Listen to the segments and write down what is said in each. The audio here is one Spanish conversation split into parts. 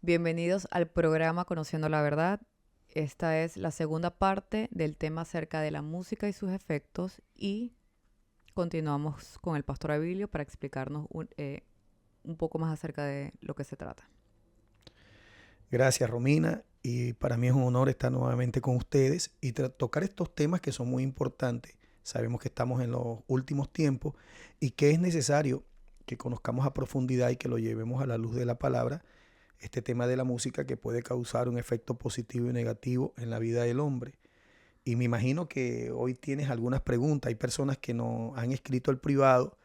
Bienvenidos al programa Conociendo la Verdad. Esta es la segunda parte del tema acerca de la música y sus efectos y continuamos con el pastor Abilio para explicarnos un poco más acerca de lo que se trata. Gracias, Romina. Y para mí es un honor estar nuevamente con ustedes y tocar estos temas que son muy importantes. Sabemos que estamos en los últimos tiempos y que es necesario que conozcamos a profundidad y que lo llevemos a la luz de la palabra, este tema de la música que puede causar un efecto positivo y negativo en la vida del hombre. Y me imagino que hoy tienes algunas preguntas. Hay personas que nos han escrito al privado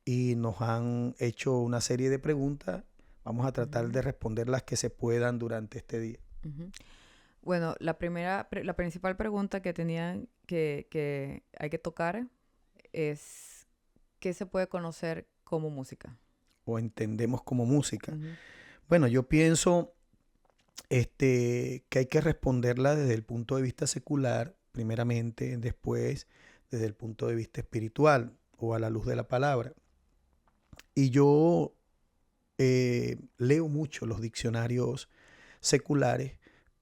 y nos han hecho una serie de preguntas. Vamos a tratar Ujú, de responder las que se puedan durante este día. ujú. Bueno, la principal pregunta que tenían que hay que tocar es ¿qué se puede conocer como música? O entendemos como música. Ujú, Bueno, yo pienso que hay que responderla desde el punto de vista secular, primeramente, después desde el punto de vista espiritual o a la luz de la palabra. Y yo leo mucho los diccionarios seculares,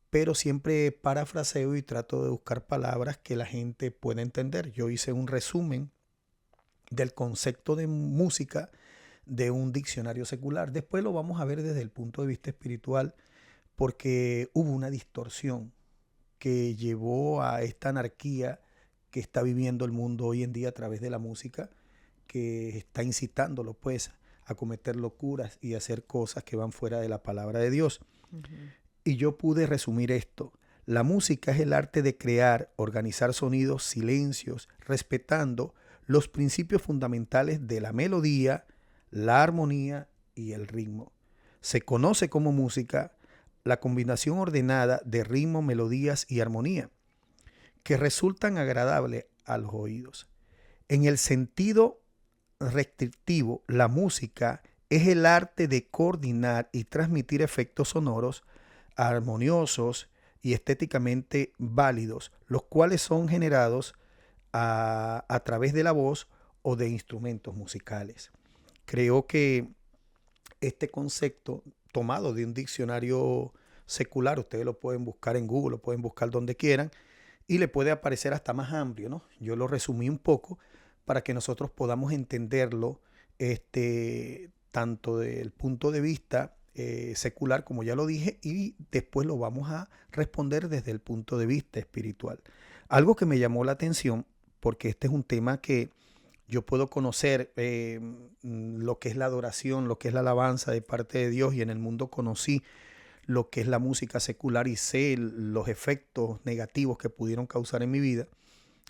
pero siempre parafraseo y trato de buscar palabras que la gente pueda entender. Yo hice un resumen del concepto de música de un diccionario secular. Después lo vamos a ver desde el punto de vista espiritual porque hubo una distorsión que llevó a esta anarquía que está viviendo el mundo hoy en día a través de la música, que está incitándolo pues a cometer locuras y hacer cosas que van fuera de la palabra de Dios. ujú, Y yo pude resumir esto. La música es el arte de crear, organizar sonidos, silencios, respetando los principios fundamentales de la melodía, la armonía y el ritmo. Se conoce como música la combinación ordenada de ritmo, melodías y armonía, que resultan agradables a los oídos. En el sentido restrictivo, la música es el arte de coordinar y transmitir efectos sonoros armoniosos y estéticamente válidos, los cuales son generados a través de la voz o de instrumentos musicales. Creo que este concepto, tomado de un diccionario secular, ustedes lo pueden buscar en Google, lo pueden buscar donde quieran, y le puede aparecer hasta más amplio, ¿no? Yo lo resumí un poco para que nosotros podamos entenderlo tanto del punto de vista secular, como ya lo dije, y después lo vamos a responder desde el punto de vista espiritual. Algo que me llamó la atención, porque este es un tema que yo puedo conocer lo que es la adoración, lo que es la alabanza de parte de Dios, y en el mundo conocí lo que es la música secular y sé los efectos negativos que pudieron causar en mi vida.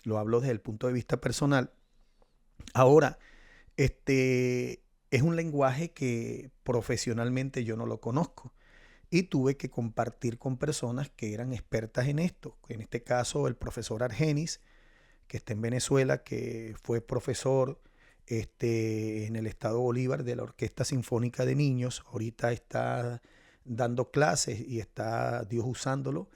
Lo hablo desde el punto de vista personal. Ahora, es un lenguaje que profesionalmente yo no lo conozco y tuve que compartir con personas que eran expertas en esto. En este caso, el profesor Argenis, que está en Venezuela, que fue profesor en el estado Bolívar de la Orquesta Sinfónica de Niños. Ahorita está dando clases y está Dios usándolo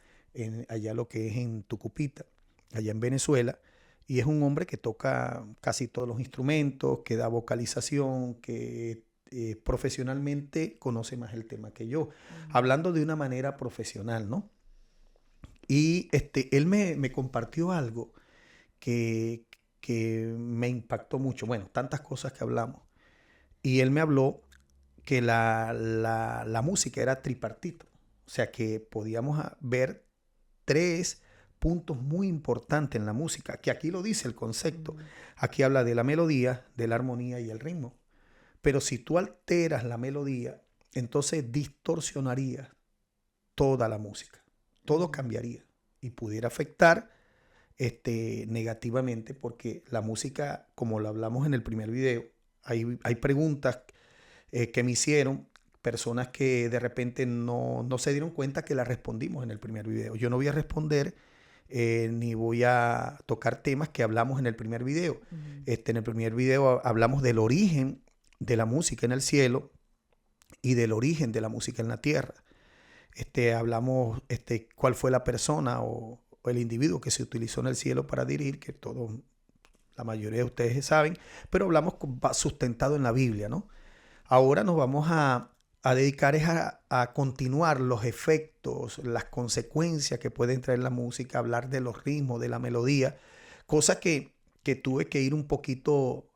allá lo que es en Tucupita, allá en Venezuela. Y es un hombre que toca casi todos los instrumentos, que da vocalización, que profesionalmente conoce más el tema que yo, ujú, hablando de una manera profesional, ¿no? Y él me compartió algo que, que me impactó mucho. Bueno, tantas cosas que hablamos. Y él me habló que la música era tripartito. O sea que podíamos ver tres puntos muy importantes en la música, que aquí lo dice el concepto. ujú, Aquí habla de la melodía, de la armonía y el ritmo. Pero si tú alteras la melodía, entonces distorsionaría toda la música. Todo ujú, cambiaría y pudiera afectar negativamente porque la música, como lo hablamos en el primer video, hay preguntas que me hicieron personas que de repente no se dieron cuenta que las respondimos en el primer video. Yo no voy a responder ni voy a tocar temas que hablamos en el primer video. ujú, En el primer video hablamos del origen de la música en el cielo y del origen de la música en la tierra. Hablamos cuál fue la persona o el individuo que se utilizó en el cielo para dirigir, que todos, la mayoría de ustedes saben, pero hablamos sustentado en la Biblia, ¿no? Ahora nos vamos a dedicar es a continuar los efectos, las consecuencias que puede traer la música, hablar de los ritmos, de la melodía, cosa que tuve que ir un poquito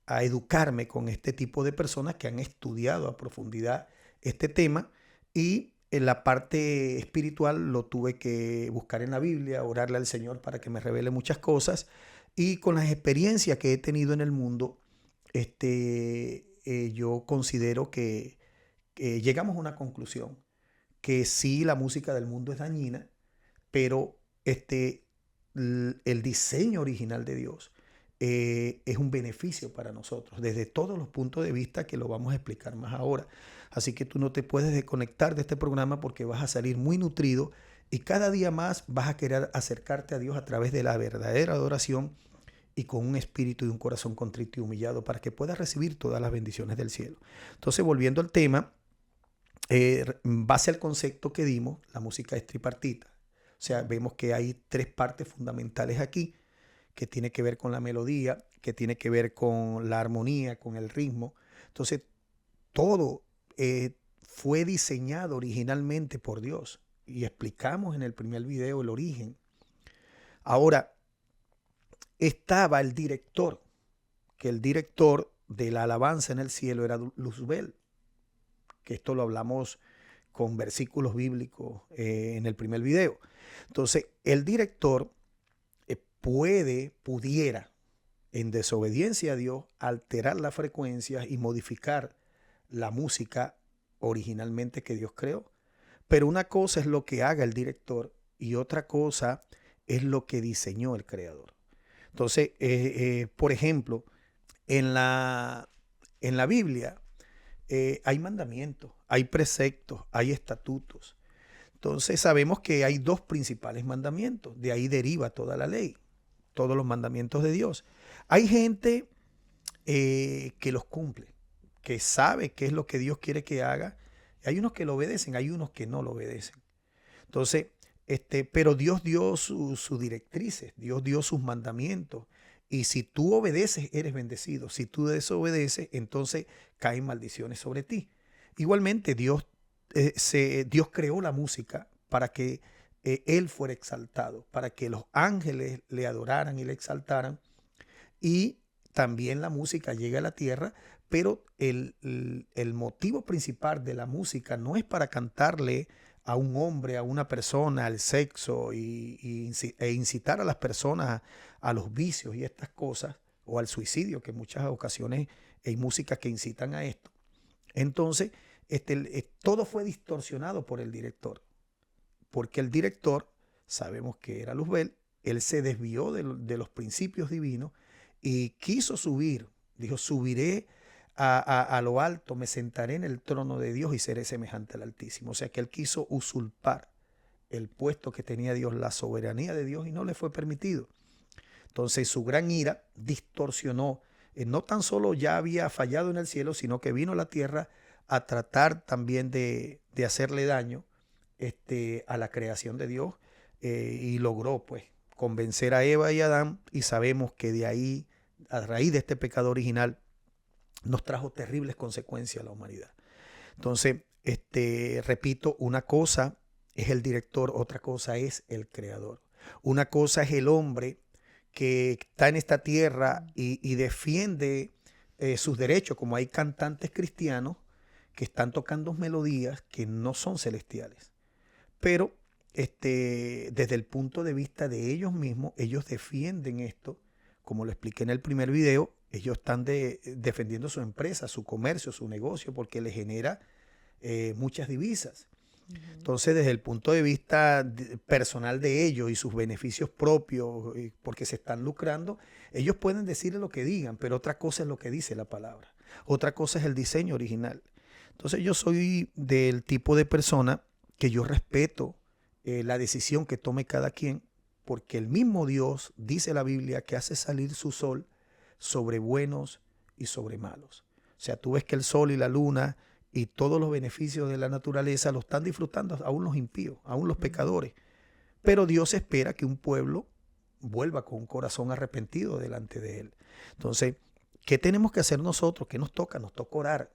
a educarme con este tipo de personas que han estudiado a profundidad este tema, y en la parte espiritual lo tuve que buscar en la Biblia, orarle al Señor para que me revele muchas cosas, y con las experiencias que he tenido en el mundo, yo considero que llegamos a una conclusión, que sí, la música del mundo es dañina, pero el diseño original de Dios es un beneficio para nosotros, desde todos los puntos de vista, que lo vamos a explicar más ahora. Así que tú no te puedes desconectar de este programa, porque vas a salir muy nutrido y cada día más vas a querer acercarte a Dios a través de la verdadera adoración, y con un espíritu y un corazón contrito y humillado, para que puedas recibir todas las bendiciones del cielo. Entonces, volviendo al tema, en base al concepto que dimos, la música es tripartita. O sea, vemos que hay tres partes fundamentales aquí, que tiene que ver con la melodía, que tiene que ver con la armonía, con el ritmo. Entonces, todo fue diseñado originalmente por Dios, y explicamos en el primer video el origen. Ahora, estaba el director, que el director de la alabanza en el cielo era Luzbel, que esto lo hablamos con versículos bíblicos en el primer video. Entonces, el director pudiera, en desobediencia a Dios, alterar las frecuencias y modificar la música originalmente que Dios creó. Pero una cosa es lo que haga el director y otra cosa es lo que diseñó el creador. Entonces, por ejemplo, en la Biblia hay mandamientos, hay preceptos, hay estatutos. Entonces sabemos que hay dos principales mandamientos, de ahí deriva toda la ley, todos los mandamientos de Dios. Hay gente que los cumple, que sabe qué es lo que Dios quiere que haga. Hay unos que lo obedecen, hay unos que no lo obedecen. Entonces, pero Dios dio sus directrices, Dios dio sus mandamientos. Y si tú obedeces, eres bendecido. Si tú desobedeces, entonces caen maldiciones sobre ti. Igualmente, Dios creó la música para que Él fuera exaltado, para que los ángeles le adoraran y le exaltaran. Y también la música llega a la tierra, pero el motivo principal de la música no es para cantarle a un hombre, a una persona, al sexo e incitar a las personas a los vicios y estas cosas, o al suicidio, que en muchas ocasiones hay músicas que incitan a esto. Entonces, todo fue distorsionado por el director, porque el director, sabemos que era Luzbel, él se desvió de los principios divinos y quiso subir, dijo: subiré a lo alto, me sentaré en el trono de Dios y seré semejante al Altísimo. O sea que él quiso usurpar el puesto que tenía Dios, la soberanía de Dios, y no le fue permitido. Entonces su gran ira distorsionó, no tan solo ya había fallado en el cielo, sino que vino a la tierra a tratar también de hacerle daño a la creación de Dios, y logró pues convencer a Eva y a Adán, y sabemos que de ahí, a raíz de este pecado original, nos trajo terribles consecuencias a la humanidad. Entonces, repito, una cosa es el director, otra cosa es el creador. Una cosa es el hombre que está en esta tierra y defiende sus derechos, como hay cantantes cristianos que están tocando melodías que no son celestiales. Pero desde el punto de vista de ellos mismos, ellos defienden esto, como lo expliqué en el primer video. Ellos están defendiendo su empresa, su comercio, su negocio, porque les genera muchas divisas. Entonces, desde el punto de vista personal de ellos y sus beneficios propios, porque se están lucrando, ellos pueden decirle lo que digan, pero otra cosa es lo que dice la palabra. Otra cosa es el diseño original. Entonces, yo soy del tipo de persona que yo respeto la decisión que tome cada quien, porque el mismo Dios, dice la Biblia, que hace salir su sol sobre buenos y sobre malos. O sea, tú ves que el sol y la luna y todos los beneficios de la naturaleza lo están disfrutando aún los impíos, aún los pecadores. Pero Dios espera que un pueblo vuelva con un corazón arrepentido delante de Él. Entonces, ¿qué tenemos que hacer nosotros? ¿Qué nos toca? Nos toca orar.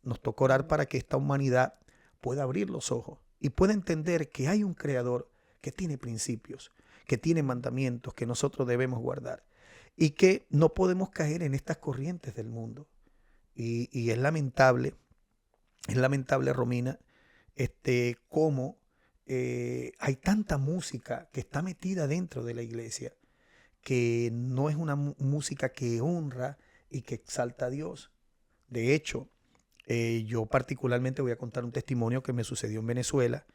nos toca orar para que esta humanidad pueda abrir los ojos y pueda entender que hay un creador que tiene principios, que tiene mandamientos que nosotros debemos guardar y que no podemos caer en estas corrientes del mundo. Y es lamentable, Romina, cómo hay tanta música que está metida dentro de la iglesia, que no es una música que honra y que exalta a Dios. De hecho, yo particularmente voy a contar un testimonio que me sucedió en Venezuela.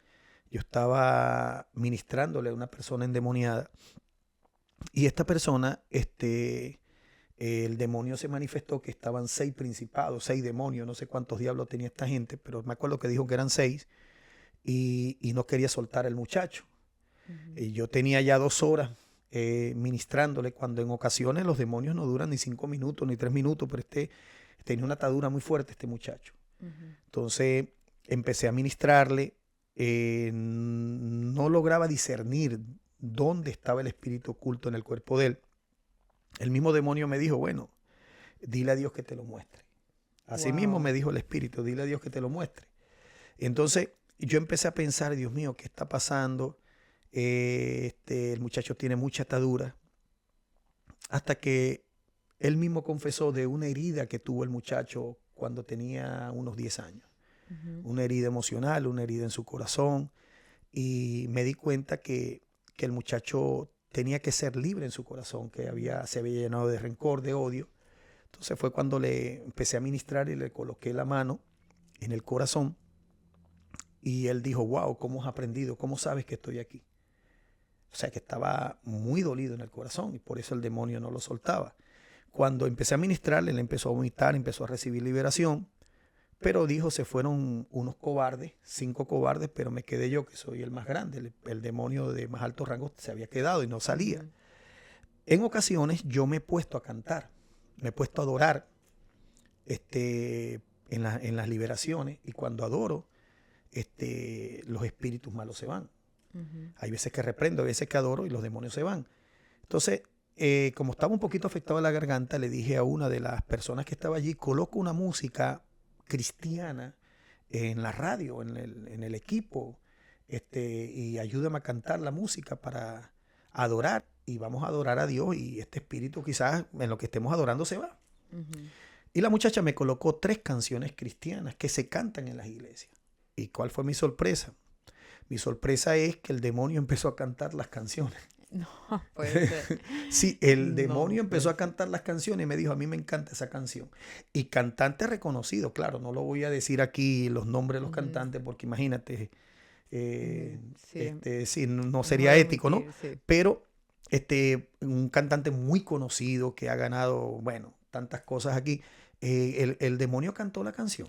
Yo estaba ministrándole a una persona endemoniada y esta persona, el demonio se manifestó que estaban 6 principados, 6 demonios, no sé cuántos diablos tenía esta gente, pero me acuerdo que dijo que eran 6 y no quería soltar al muchacho. Y yo tenía ya 2 horas ministrándole, cuando en ocasiones los demonios no duran ni 5 minutos ni 3 minutos, pero tenía una atadura muy fuerte este muchacho. Entonces empecé a ministrarle, no lograba discernir dónde estaba el espíritu oculto en el cuerpo de él. El mismo demonio me dijo, bueno, dile a Dios que te lo muestre. Así mismo me dijo el espíritu, dile a Dios que te lo muestre. Entonces yo empecé a pensar, Dios mío, ¿qué está pasando? El muchacho tiene mucha atadura, hasta que él mismo confesó de una herida que tuvo el muchacho cuando tenía unos 10 años. Una herida emocional, una herida en su corazón, y me di cuenta que el muchacho tenía que ser libre en su corazón, que se había llenado de rencor, de odio. Entonces fue cuando le empecé a ministrar y le coloqué la mano en el corazón, y él dijo, wow, ¿cómo has aprendido? ¿Cómo sabes que estoy aquí? O sea, que estaba muy dolido en el corazón y por eso el demonio no lo soltaba. Cuando empecé a ministrarle, él empezó a vomitar, empezó a recibir liberación, pero dijo, se fueron unos cobardes, 5 cobardes, pero me quedé yo, que soy el más grande. El demonio de más alto rango se había quedado y no salía. En ocasiones yo me he puesto a cantar, me he puesto a adorar en las liberaciones, y cuando adoro, los espíritus malos se van. Hay veces que reprendo, hay veces que adoro y los demonios se van. Entonces, como estaba un poquito afectado a la garganta, le dije a una de las personas que estaba allí, coloca una música cristiana en la radio, en el equipo, y ayúdame a cantar la música para adorar, y vamos a adorar a Dios, y este espíritu quizás en lo que estemos adorando se va. Y la muchacha me colocó 3 canciones cristianas que se cantan en las iglesias. ¿Y cuál fue mi sorpresa? Mi sorpresa es que el demonio empezó a cantar las canciones. No, puede ser. Sí, el demonio empezó a cantar las canciones y me dijo, a mí me encanta esa canción. Y cantante reconocido, claro, no lo voy a decir aquí los nombres de los cantantes, porque imagínate, sí, no sería ético, ¿no? Sí. Pero un cantante muy conocido que ha ganado, bueno, tantas cosas aquí, el demonio cantó la canción.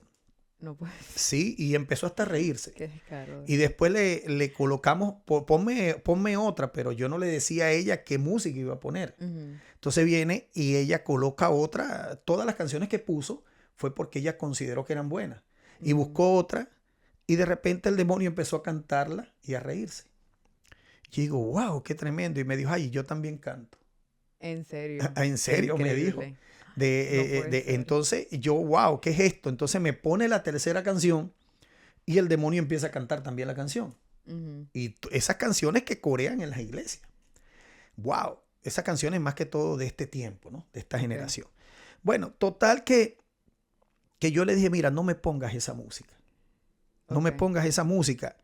No puede ser. Sí, y empezó hasta a reírse. Qué descaro. Y después le colocamos, ponme otra, pero yo no le decía a ella qué música iba a poner. Entonces viene y ella coloca otra. Todas las canciones que puso fue porque ella consideró que eran buenas. Y buscó otra, y de repente el demonio empezó a cantarla y a reírse. Y digo, wow, qué tremendo. Y me dijo, ay, yo también canto. ¿En serio? ¿En serio? Me dijo. Entonces yo, wow, ¿qué es esto? Entonces me pone la tercera canción y el demonio empieza a cantar también la canción. Y esas canciones que corean en las iglesias. Wow, esas canciones más que todo de este tiempo, ¿no? De esta generación. Bueno, total que yo le dije, mira, no me pongas esa música. No me pongas esa música.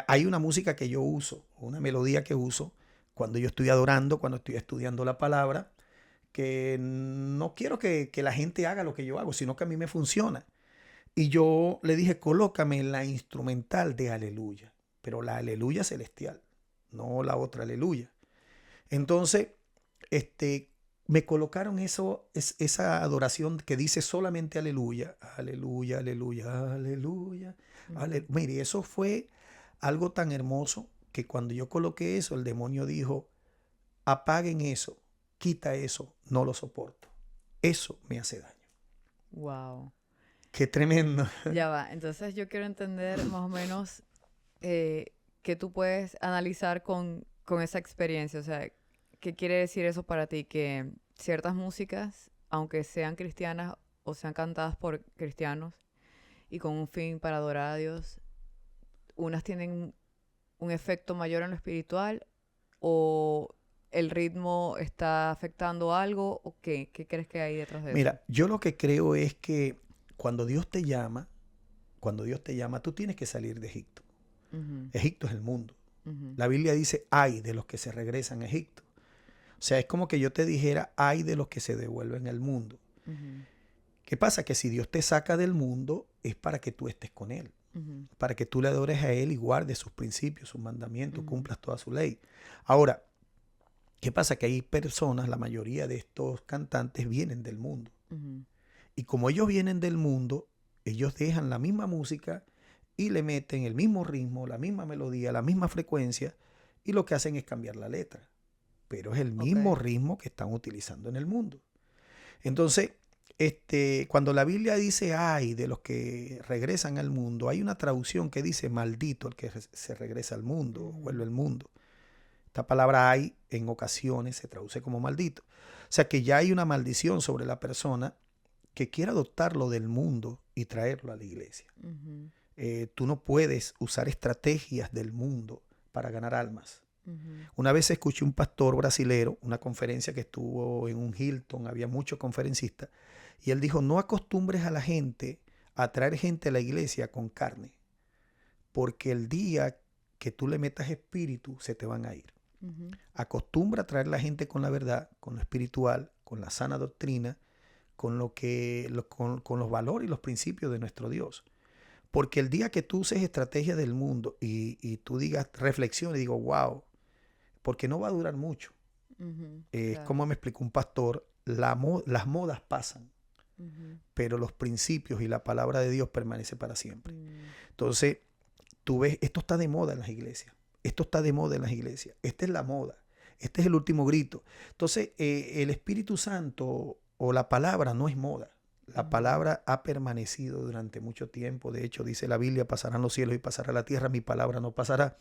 Hay una música que yo uso, una melodía que uso cuando yo estoy adorando, cuando estoy estudiando la palabra, que no quiero que la gente haga lo que yo hago, sino que a mí me funciona. Y yo le dije, colócame la instrumental de Aleluya, pero la Aleluya celestial, no la otra Aleluya. Entonces, me colocaron esa adoración que dice solamente Aleluya, Aleluya, Aleluya, Aleluya. Mire, eso fue algo tan hermoso que cuando yo coloqué eso, el demonio dijo, apaguen eso. Quita eso, no lo soporto. Eso me hace daño. Wow. Qué tremendo. Ya va. Entonces yo quiero entender más o menos qué tú puedes analizar con esa experiencia. O sea, ¿qué quiere decir eso para ti? Que ciertas músicas, aunque sean cristianas o sean cantadas por cristianos, y con un fin para adorar a Dios, unas tienen un efecto mayor en lo espiritual o el ritmo está afectando algo o qué? ¿Qué crees que hay detrás de eso? Mira, yo lo que creo es que cuando Dios te llama, tú tienes que salir de Egipto. Ujú, Egipto es el mundo. ujú, La Biblia dice, ay de los que se regresan a Egipto. O sea, es como que yo te dijera, ay de los que se devuelven al mundo. ujú, ¿Qué pasa? Que si Dios te saca del mundo es para que tú estés con Él, ujú, para que tú le adores a Él y guardes sus principios, sus mandamientos, ujú, cumplas toda su ley. Ahora, ¿qué pasa? Que hay personas, la mayoría de estos cantantes vienen del mundo. ujú. Y como ellos vienen del mundo, ellos dejan la misma música y le meten el mismo ritmo, la misma melodía, la misma frecuencia, y lo que hacen es cambiar la letra. Pero es el Ok. mismo ritmo que están utilizando en el mundo. Entonces, cuando la Biblia dice ay de los que regresan al mundo, hay una traducción que dice maldito el que se regresa al mundo, o vuelve Ujú, al mundo. Esta palabra ay en ocasiones se traduce como maldito. O sea que ya hay una maldición sobre la persona que quiere adoptarlo del mundo y traerlo a la iglesia. ujú, Tú no puedes usar estrategias del mundo para ganar almas. ujú, Una vez escuché un pastor brasilero, una conferencia que estuvo en un Hilton, había muchos conferencistas, y él dijo, no acostumbres a la gente a traer gente a la iglesia con carne, porque el día que tú le metas espíritu, se te van a ir. ujú, Acostumbra a traer a la gente con la verdad, con lo espiritual, con la sana doctrina, con los valores y los principios de nuestro Dios. Porque el día que tú uses estrategias del mundo y tú digas, reflexión y digo, wow, porque no va a durar mucho. ujú. Es Claro. como me explicó un pastor, las modas pasan, Ujú, pero los principios y la palabra de Dios permanece para siempre. mm, Entonces, tú ves, esto está de moda en las iglesias. Esto está de moda en las iglesias. Esta es la moda. Este es el último grito. Entonces, el Espíritu Santo o la palabra no es moda. La ujú, palabra ha permanecido durante mucho tiempo. De hecho, dice la Biblia, pasarán los cielos y pasará la tierra, mi palabra no pasará.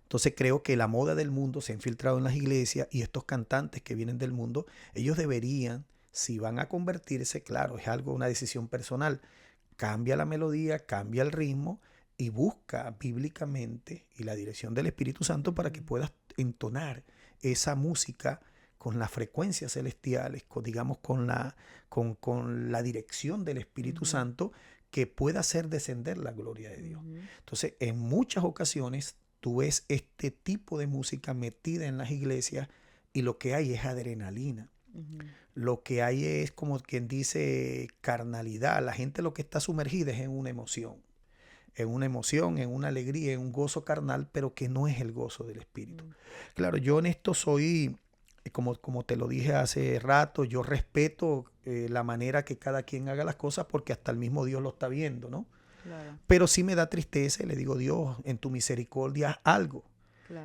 Entonces creo que la moda del mundo se ha infiltrado en las iglesias y estos cantantes que vienen del mundo, ellos deberían, si van a convertirse, claro, es algo, una decisión personal, cambia la melodía, cambia el ritmo y busca bíblicamente y la dirección del Espíritu Santo para que ujú, puedas entonar esa música con las frecuencias celestiales, digamos con la dirección del Espíritu ujú, Santo que pueda hacer descender la gloria de Dios. ujú, Entonces, en muchas ocasiones tú ves este tipo de música metida en las iglesias y lo que hay es adrenalina. ujú, Lo que hay es, como quien dice, carnalidad. La gente lo que está sumergida es en una emoción, en una alegría, en un gozo carnal, pero que no es el gozo del Espíritu. mm, Claro, yo en esto soy, como te lo dije hace rato, yo respeto la manera que cada quien haga las cosas porque hasta el mismo Dios lo está viendo, ¿no? Claro, Pero sí me da tristeza y le digo, Dios, en tu misericordia haz algo.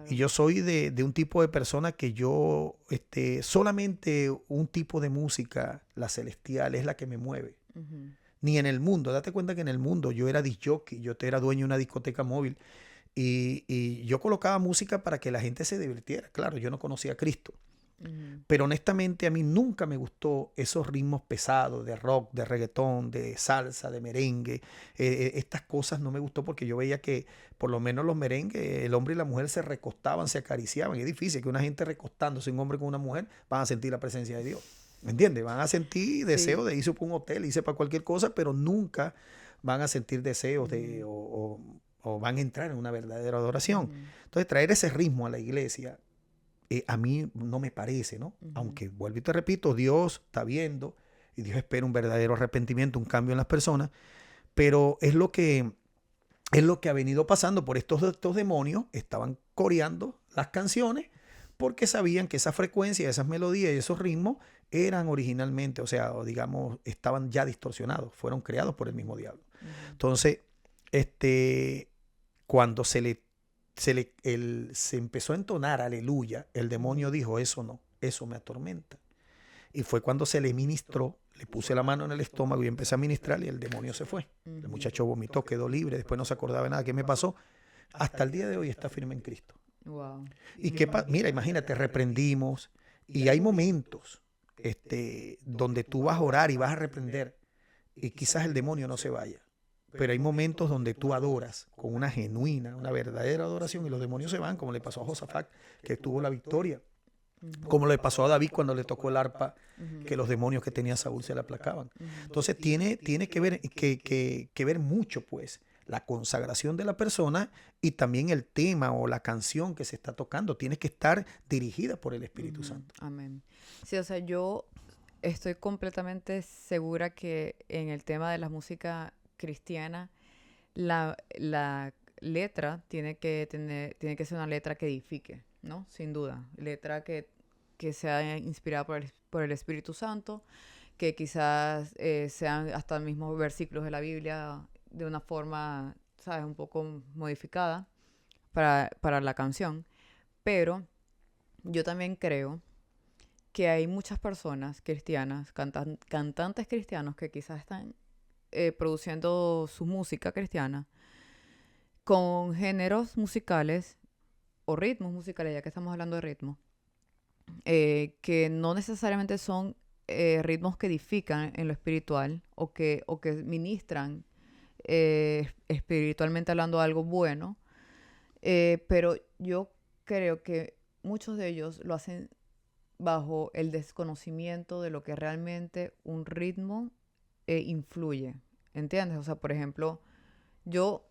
Y claro. yo soy de un tipo de persona que yo, solamente un tipo de música, la celestial, es la que me mueve. Ujú, Ni en el mundo, date cuenta que en el mundo yo era disc jockey, yo era dueño de una discoteca móvil y yo colocaba música para que la gente se divirtiera. Claro, yo no conocía a Cristo. ujú, Pero honestamente a mí nunca me gustó esos ritmos pesados de rock, de reggaetón, de salsa, de merengue. Estas cosas no me gustó porque yo veía que por lo menos los merengues, el hombre y la mujer se recostaban, se acariciaban. Es difícil que una gente recostándose, un hombre con una mujer, van a sentir la presencia de Dios. ¿Me entiendes? Van a sentir sí. deseo de irse para un hotel, irse para cualquier cosa, pero nunca van a sentir deseos Ujú, o van a entrar en una verdadera adoración. ujú, Entonces traer ese ritmo a la iglesia a mí no me parece, ¿no? ujú, Aunque vuelvo y te repito, Dios está viendo y Dios espera un verdadero arrepentimiento, un cambio en las personas, pero es lo que ha venido pasando por estos demonios, estaban coreando las canciones porque sabían que esa frecuencia, esas melodías y esos ritmos eran originalmente, o sea, o digamos, estaban ya distorsionados, fueron creados por el mismo diablo. ujú, Entonces, este, cuando se empezó a entonar aleluya, el demonio ujú, dijo, eso no, eso me atormenta. Y fue cuando se le ministró, le puse la mano en el estómago y empecé a ministrar y el demonio se fue. El ujú. muchacho vomitó, quedó libre, después no se acordaba de nada que me pasó. Hasta el día de hoy está firme en Cristo. Wow. Y que, mira, imagínate, reprendimos y hay momentos donde tú vas a orar y vas a reprender y quizás el demonio no se vaya. Pero hay momentos donde tú adoras con una genuina, una verdadera adoración y los demonios se van, como le pasó a Josafat, que tuvo la victoria. Como le pasó a David cuando le tocó el arpa, que los demonios que tenía Saúl se le aplacaban. Entonces tiene que ver mucho, pues, la consagración de la persona y también el tema o la canción que se está tocando. Tiene que estar dirigida por el Espíritu Santo. Amén. Sí, o sea, yo estoy completamente segura que en el tema de la música cristiana, la letra tiene que ser una letra que edifique, ¿no? Sin duda. Letra que sea inspirada por el Espíritu Santo, que quizás sean hasta mismos versículos de la Biblia de una forma, ¿sabes? Un poco modificada para la canción. Pero yo también creo que hay muchas personas cristianas, cantantes cristianos que quizás están produciendo su música cristiana con géneros musicales o ritmos musicales, ya que estamos hablando de ritmo, que no necesariamente son ritmos que edifican en lo espiritual o que ministran espiritualmente hablando algo bueno, pero yo creo que muchos de ellos lo hacen bajo el desconocimiento de lo que realmente un ritmo influye, ¿entiendes? O sea, por ejemplo, yo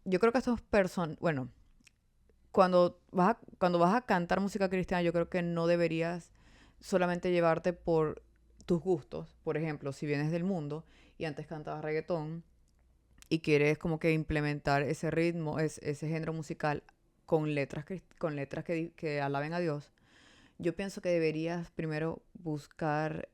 creo que estas personas, bueno, cuando vas a cantar música cristiana, yo creo que no deberías solamente llevarte por tus gustos. Por ejemplo, si vienes del mundo y antes cantabas reggaetón y quieres como que implementar ese ritmo, ese género musical con letras que alaben a Dios, yo pienso que deberías primero buscar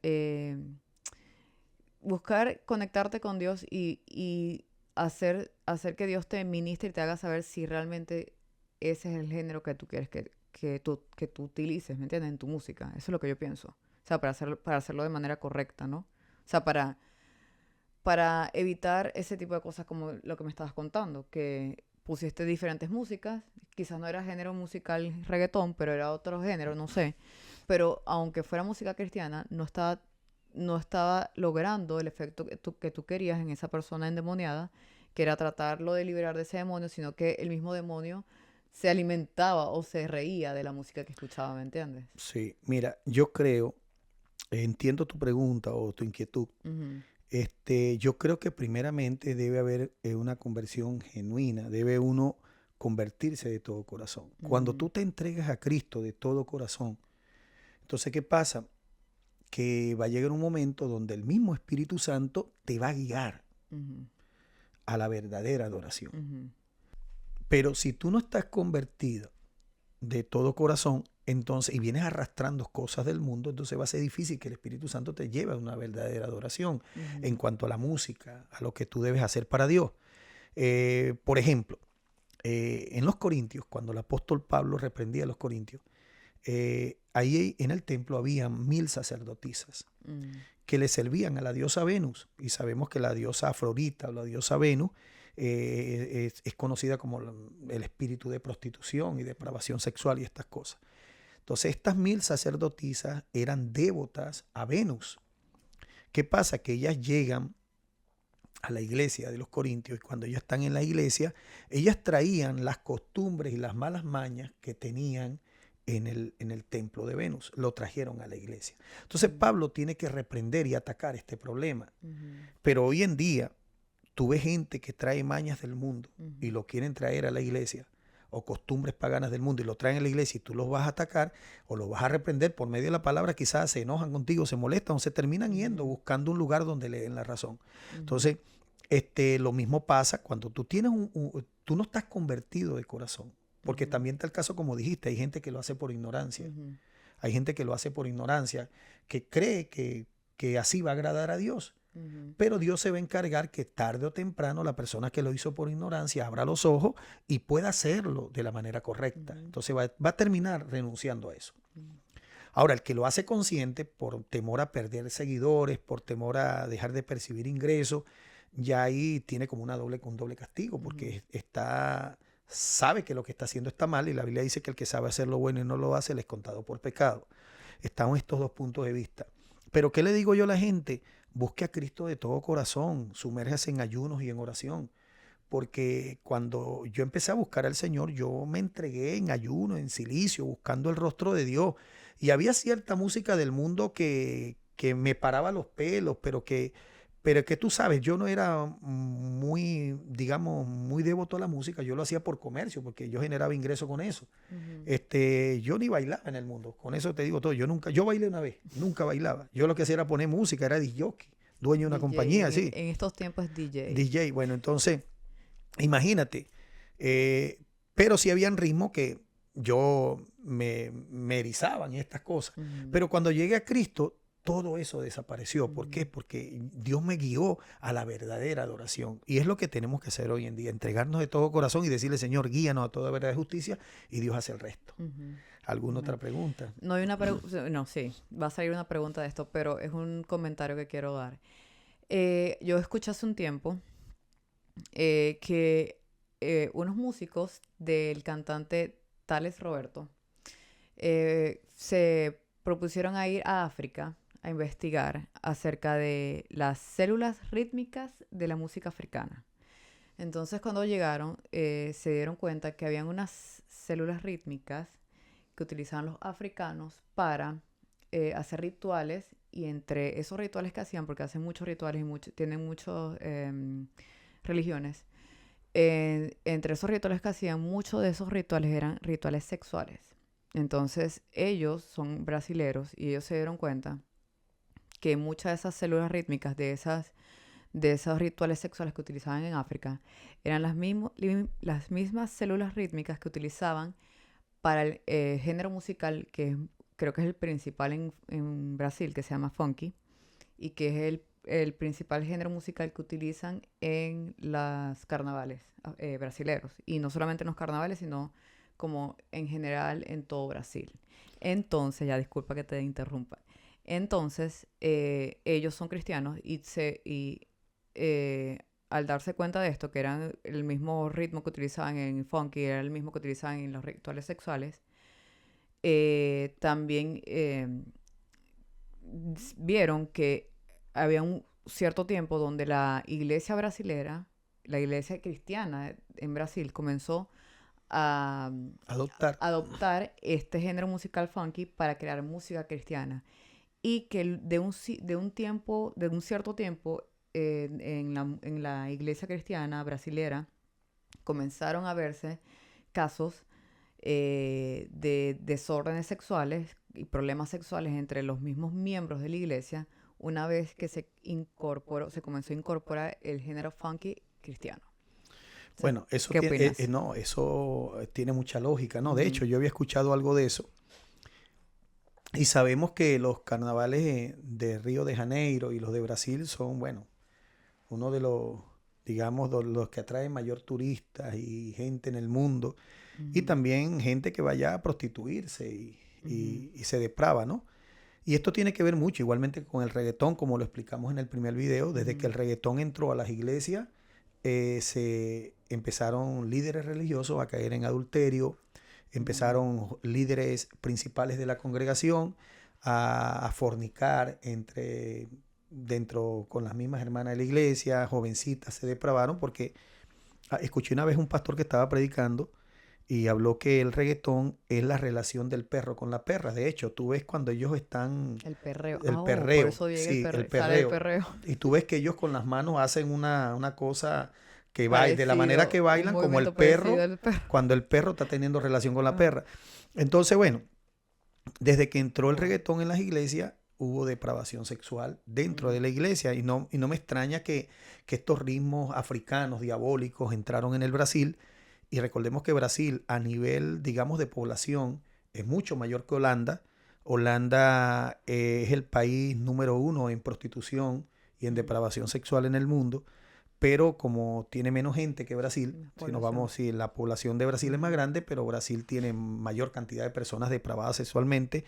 conectarte con Dios y hacer que Dios te ministre y te haga saber si realmente ese es el género que tú quieres que tú utilices, ¿me entiendes? En tu música. Eso es lo que yo pienso. O sea, para hacerlo de manera correcta, ¿no? O sea, para evitar ese tipo de cosas como lo que me estabas contando, que pusiste diferentes músicas, quizás no era género musical reggaetón, pero era otro género, no sé. Pero aunque fuera música cristiana, no estaba logrando el efecto que tú querías en esa persona endemoniada, que era tratarlo de liberar de ese demonio, sino que el mismo demonio se alimentaba o se reía de la música que escuchaba, ¿me entiendes? Sí, mira, yo creo, entiendo tu pregunta o tu inquietud. Ujú, Yo creo que primeramente debe haber una conversión genuina, debe uno convertirse de todo corazón. Cuando ujú, tú te entregas a Cristo de todo corazón, entonces, ¿qué pasa? Que va a llegar un momento donde el mismo Espíritu Santo te va a guiar ujú, a la verdadera adoración. ujú, Pero si tú no estás convertido de todo corazón, entonces, y vienes arrastrando cosas del mundo, entonces va a ser difícil que el Espíritu Santo te lleve a una verdadera adoración en ujú, cuanto a la música, a lo que tú debes hacer para Dios. Por ejemplo, en los Corintios, cuando el apóstol Pablo reprendía a los Corintios, ahí en el templo había 1000 sacerdotisas ujú, que le servían a la diosa Venus. Y sabemos que la diosa Afrodita o la diosa Venus es conocida como el espíritu de prostitución y depravación sexual y estas cosas. Entonces estas 1000 sacerdotisas eran devotas a Venus. ¿Qué pasa? Que ellas llegan a la iglesia de los Corintios y cuando ellas están en la iglesia, ellas traían las costumbres y las malas mañas que tenían en el templo de Venus, lo trajeron a la iglesia. Entonces Pablo tiene que reprender y atacar este problema. ujú, Pero hoy en día tú ves gente que trae mañas del mundo y ujú, lo quieren traer a la iglesia o costumbres paganas del mundo y lo traen a la iglesia y tú los vas a atacar o los vas a reprender por medio de la palabra, quizás se enojan contigo, se molestan o se terminan yendo ujú, buscando un lugar donde le den la razón. ujú, Entonces, lo mismo pasa cuando tú tienes tú no estás convertido de corazón, porque ujú, también está el caso, como dijiste, hay gente que lo hace por ignorancia. ujú, Hay gente que lo hace por ignorancia, que cree que así va a agradar a Dios. ujú, Pero Dios se va a encargar que tarde o temprano la persona que lo hizo por ignorancia abra los ojos y pueda hacerlo de la manera correcta. ujú, Entonces va a terminar renunciando a eso. ujú, Ahora, el que lo hace consciente por temor a perder seguidores, por temor a dejar de percibir ingresos, ya ahí tiene como un doble castigo, ujú, porque sabe que lo que está haciendo está mal y la Biblia dice que el que sabe hacer lo bueno y no lo hace le es contado por pecado. Están estos dos puntos de vista. Pero ¿qué le digo yo a la gente? busque a Cristo de todo corazón, sumérjase en ayunos y en oración. Porque cuando yo empecé a buscar al Señor, yo me entregué en ayuno, en silicio, buscando el rostro de Dios. Y había cierta música del mundo que me paraba los pelos, pero que tú sabes, yo no era muy, digamos, muy devoto a la música. Yo lo hacía por comercio, porque yo generaba ingresos con eso. Ujú. Yo ni bailaba en el mundo. Con eso te digo todo. Yo bailé una vez, nunca bailaba. Yo lo que hacía era poner música, era disc jockey, dueño de una DJ, compañía, sí. en estos tiempos es DJ. DJ, bueno, entonces, imagínate. Pero sí habían ritmos que me erizaban y estas cosas. Ujú, Pero cuando llegué a Cristo, todo eso desapareció. ¿Por qué? ujú, Porque Dios me guió a la verdadera adoración. Y es lo que tenemos que hacer hoy en día, entregarnos de todo corazón y decirle, Señor, guíanos a toda verdad y justicia, y Dios hace el resto. ujú. ¿Alguna otra Amén. pregunta? No hay una pregunta, no, sí, va a salir una pregunta de esto, pero es un comentario que quiero dar. Yo escuché hace un tiempo que unos músicos del cantante Tales Roberto se propusieron a ir a África a investigar acerca de las células rítmicas de la música africana. Entonces, cuando llegaron, se dieron cuenta que habían unas células rítmicas que utilizaban los africanos para hacer rituales, y entre esos rituales que hacían, porque hacen muchos rituales y tienen muchas religiones, entre esos rituales que hacían, muchos de esos rituales eran rituales sexuales. Entonces, ellos son brasileros y ellos se dieron cuenta que muchas de esas células rítmicas de esos rituales sexuales que utilizaban en África eran las mismas células rítmicas que utilizaban para el género musical creo que es el principal en Brasil, que se llama funky, y que es el principal género musical que utilizan en los carnavales brasileros. Y no solamente en los carnavales, sino como en general en todo Brasil. Entonces, ya disculpa que te interrumpa. Entonces, ellos son cristianos y al darse cuenta de esto, que eran el mismo ritmo que utilizaban en funky, era el mismo que utilizaban en los rituales sexuales, también vieron que había un cierto tiempo donde la iglesia brasilera, la iglesia cristiana en Brasil, comenzó a Adoptar. adoptar este género musical funky para crear música cristiana, y que de un cierto tiempo en la iglesia cristiana brasilera comenzaron a verse casos de desórdenes sexuales y problemas sexuales entre los mismos miembros de la iglesia, una vez que se comenzó a incorporar el género funky cristiano. O sea, Bueno, eso ¿qué tiene, opinas? no, eso tiene mucha lógica, ¿no? De Ujú, hecho, yo había escuchado algo de eso. Y sabemos que los carnavales de Río de Janeiro y los de Brasil son, bueno, uno de los, digamos, los que atraen mayor turistas y gente en el mundo. Y ujú, también gente que vaya a prostituirse ujú, y se deprava, ¿no? Y esto tiene que ver mucho, igualmente con el reggaetón, como lo explicamos en el primer video. Desde que ujú, el reggaetón entró a las iglesias, se empezaron líderes religiosos a caer en adulterio, ujú, empezaron líderes principales de la congregación a fornicar dentro con las mismas hermanas de la iglesia, jovencitas se depravaron porque escuché una vez un pastor que estaba predicando y habló que el reggaetón es la relación del perro con la perra. De hecho, tú ves cuando ellos están, el perreo. el Ah, oh, por perreo, eso llega sí, el sale el perreo, perreo. y tú ves que ellos con las manos hacen una cosa que va de la manera que Parecido, un bailan como el movimiento parecido perro al perro. cuando el perro está teniendo relación con la Ah, perra. Entonces, bueno, desde que entró el wow. reggaetón en las iglesias, hubo depravación sexual dentro de Mm, la iglesia y no me extraña que estos ritmos africanos diabólicos entraron en el Brasil. Y recordemos que Brasil, a nivel, digamos, de población, es mucho mayor que Holanda. Holanda es el país número uno en prostitución y en mm, depravación sexual en el mundo, pero como tiene menos gente que Brasil, más si nos población. vamos, si la población de Brasil es más Ujú, grande, pero Brasil tiene mayor cantidad de personas depravadas sexualmente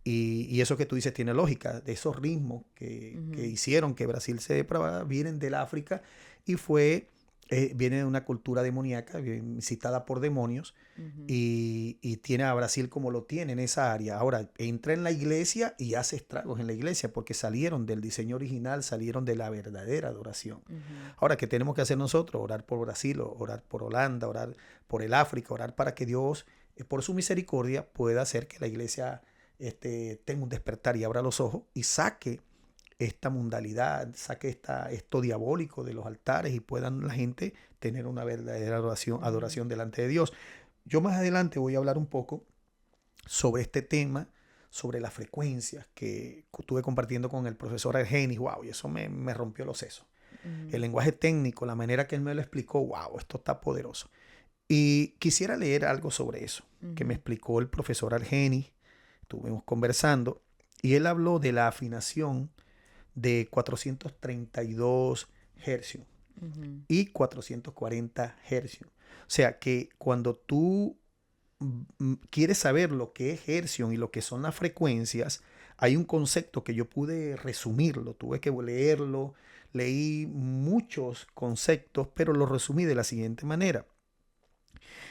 y eso que tú dices tiene lógica, de esos ritmos que ujú, hicieron que Brasil se depravara, vienen del África y fue viene de una cultura demoníaca, citada por demonios, Ujú, y tiene a Brasil como lo tiene en esa área. Ahora, entra en la iglesia y hace estragos en la iglesia porque salieron del diseño original, salieron de la verdadera adoración. ujú, Ahora, ¿qué tenemos que hacer nosotros? Orar por Brasil, orar por Holanda, orar por el África, orar para que Dios, por su misericordia, pueda hacer que la iglesia tenga un despertar y abra los ojos y saque esta mundalidad, saque esto diabólico de los altares y puedan la gente tener una verdadera adoración, ujú, adoración delante de Dios. Yo más adelante voy a hablar un poco sobre este tema, sobre las frecuencias que estuve compartiendo con el profesor Argenis. Wow, y eso me rompió los sesos. El ujú, lenguaje técnico, la manera que él me lo explicó, wow, esto está poderoso. Y quisiera leer algo sobre eso, que me ujú, explicó el profesor Argenis. Estuvimos conversando y él habló de la afinación de 432 hercios ujú, y 440 hercios. O sea que cuando tú quieres saber lo que es hercio y lo que son las frecuencias, hay un concepto que yo pude resumirlo, tuve que leerlo, leí muchos conceptos, pero lo resumí de la siguiente manera.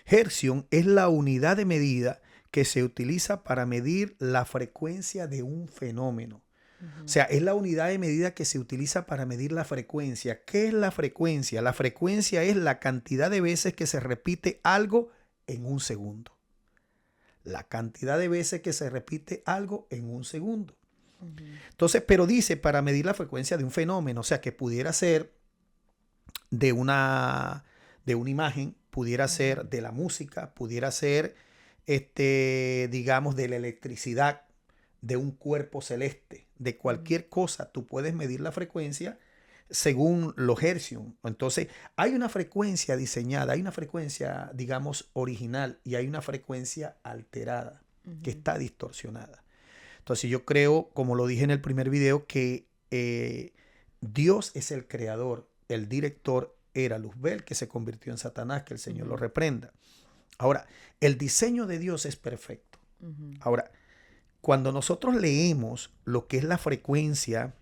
Hercio es la unidad de medida que se utiliza para medir la frecuencia de un fenómeno. O ujú, sea, es la unidad de medida que se utiliza para medir la frecuencia. ¿Qué es la frecuencia? La frecuencia es la cantidad de veces que se repite algo en un segundo. La cantidad de veces que se repite algo en un segundo. ujú, Entonces, pero dice para medir la frecuencia de un fenómeno, o sea, que pudiera ser de una imagen, pudiera ser ujú, de la música, pudiera ser, digamos, de la electricidad, de un cuerpo celeste, de ujú, cualquier cosa, tú puedes medir la frecuencia según los hercios. Entonces, hay una frecuencia diseñada, hay una frecuencia, digamos, original y hay una frecuencia alterada que ujú, está distorsionada. Entonces, yo creo, como lo dije en el primer video, que Dios es el creador, el director era Luzbel, que se convirtió en Satanás, que el Señor lo ujú, reprenda. Ahora, el diseño de Dios es perfecto. ujú, Ahora, cuando nosotros leemos lo que es la frecuencia,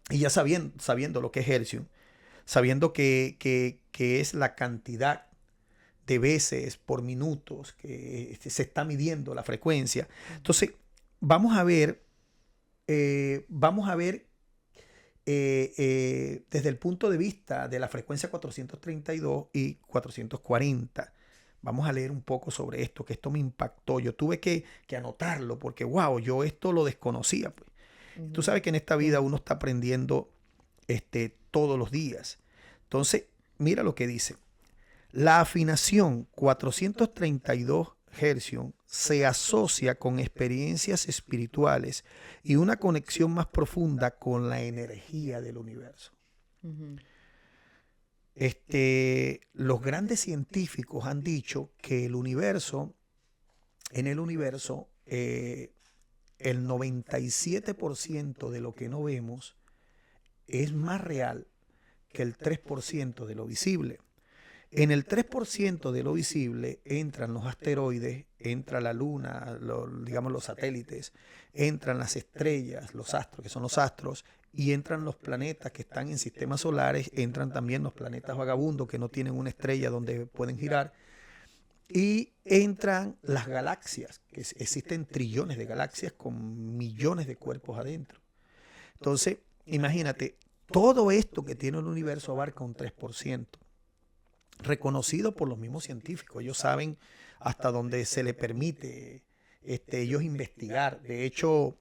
y ya sabiendo lo que es hercio, sabiendo que es la cantidad de veces por minutos que se está midiendo la frecuencia, ujú, entonces vamos a ver desde el punto de vista de la frecuencia 432 y 440. Vamos a leer un poco sobre esto, que esto me impactó. Yo tuve que anotarlo porque, wow, yo esto lo desconocía. Pues. Tú ujú. sabes que en esta vida Sí. uno está aprendiendo todos los días. Entonces, mira lo que dice. La afinación 432 hercios se asocia con experiencias espirituales y una conexión más profunda con la energía del universo. Ujú, Los grandes científicos han dicho que en el universo, el 97% de lo que no vemos es más real que el 3% de lo visible. En el 3% de lo visible entran los asteroides, entra la luna, digamos los satélites, entran las estrellas, los astros, que son los astros, y entran los planetas que están en sistemas solares, entran también los planetas vagabundos que no tienen una estrella donde pueden girar, y entran las galaxias, que existen trillones de galaxias con millones de cuerpos adentro. Entonces, imagínate, todo esto que tiene el universo abarca un 3% reconocido por los mismos científicos. Ellos saben hasta dónde se le permite ellos investigar. De hecho,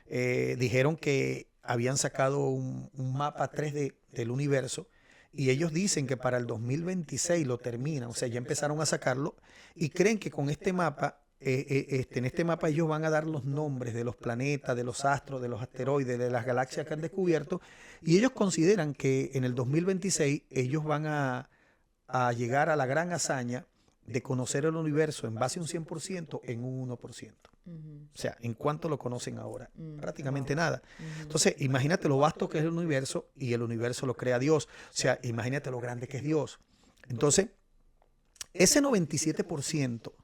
dijeron que habían sacado un mapa 3D del universo y ellos dicen que para el 2026 lo terminan. O sea, ya empezaron a sacarlo y creen que con este mapa, en este mapa ellos van a dar los nombres de los planetas, de los astros, de los asteroides, de las galaxias que han descubierto y ellos consideran que en el 2026 ellos van a llegar a la gran hazaña de conocer el universo en base a un 100% en un 1%. ujú, O sea, ¿en cuánto lo conocen ahora? Prácticamente wow. nada. Ujú, Entonces, imagínate lo vasto que es el universo y el universo lo crea Dios. O sea, imagínate lo grande que es Dios. Entonces, ese 97%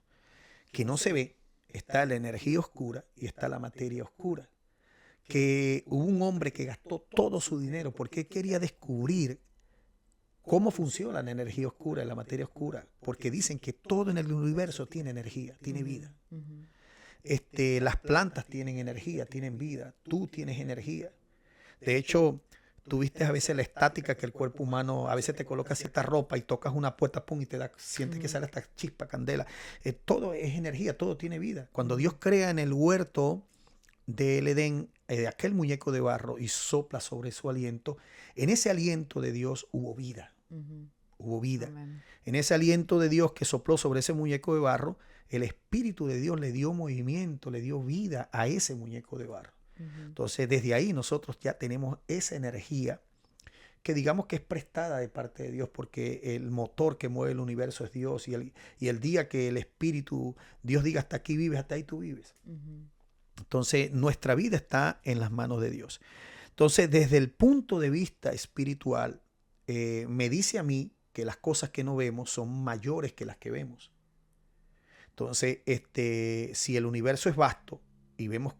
que no se ve, está la energía oscura y está la materia oscura. Que hubo un hombre que gastó todo su dinero porque quería descubrir ¿Cómo funciona la energía oscura y la materia oscura? Porque dicen que todo en el universo tiene energía, tiene vida. Las plantas tienen energía, tienen vida. Tú tienes energía. De hecho, tú viste a veces la estática que el cuerpo humano, a veces te colocas cierta ropa y tocas una puerta, pum, y te da, sientes que sale esta chispa, candela. Todo es energía, todo tiene vida. Cuando Dios crea en el huerto del Edén, de aquel muñeco de barro y sopla sobre su aliento, en ese aliento de Dios hubo vida. Hubo vida. Amén. En ese aliento de Dios que sopló sobre ese muñeco de barro, el Espíritu de Dios le dio movimiento, le dio vida a ese muñeco de barro. Entonces, desde ahí nosotros ya tenemos esa energía que digamos que es prestada de parte de Dios, porque el motor que mueve el universo es Dios, y el día que el Espíritu, Dios diga hasta aquí vives, hasta ahí tú vives. Entonces, nuestra vida está en las manos de Dios. Entonces, desde el punto de vista espiritual, me dice a mí que las cosas que no vemos son mayores que las que vemos. Entonces, si el universo es vasto y vemos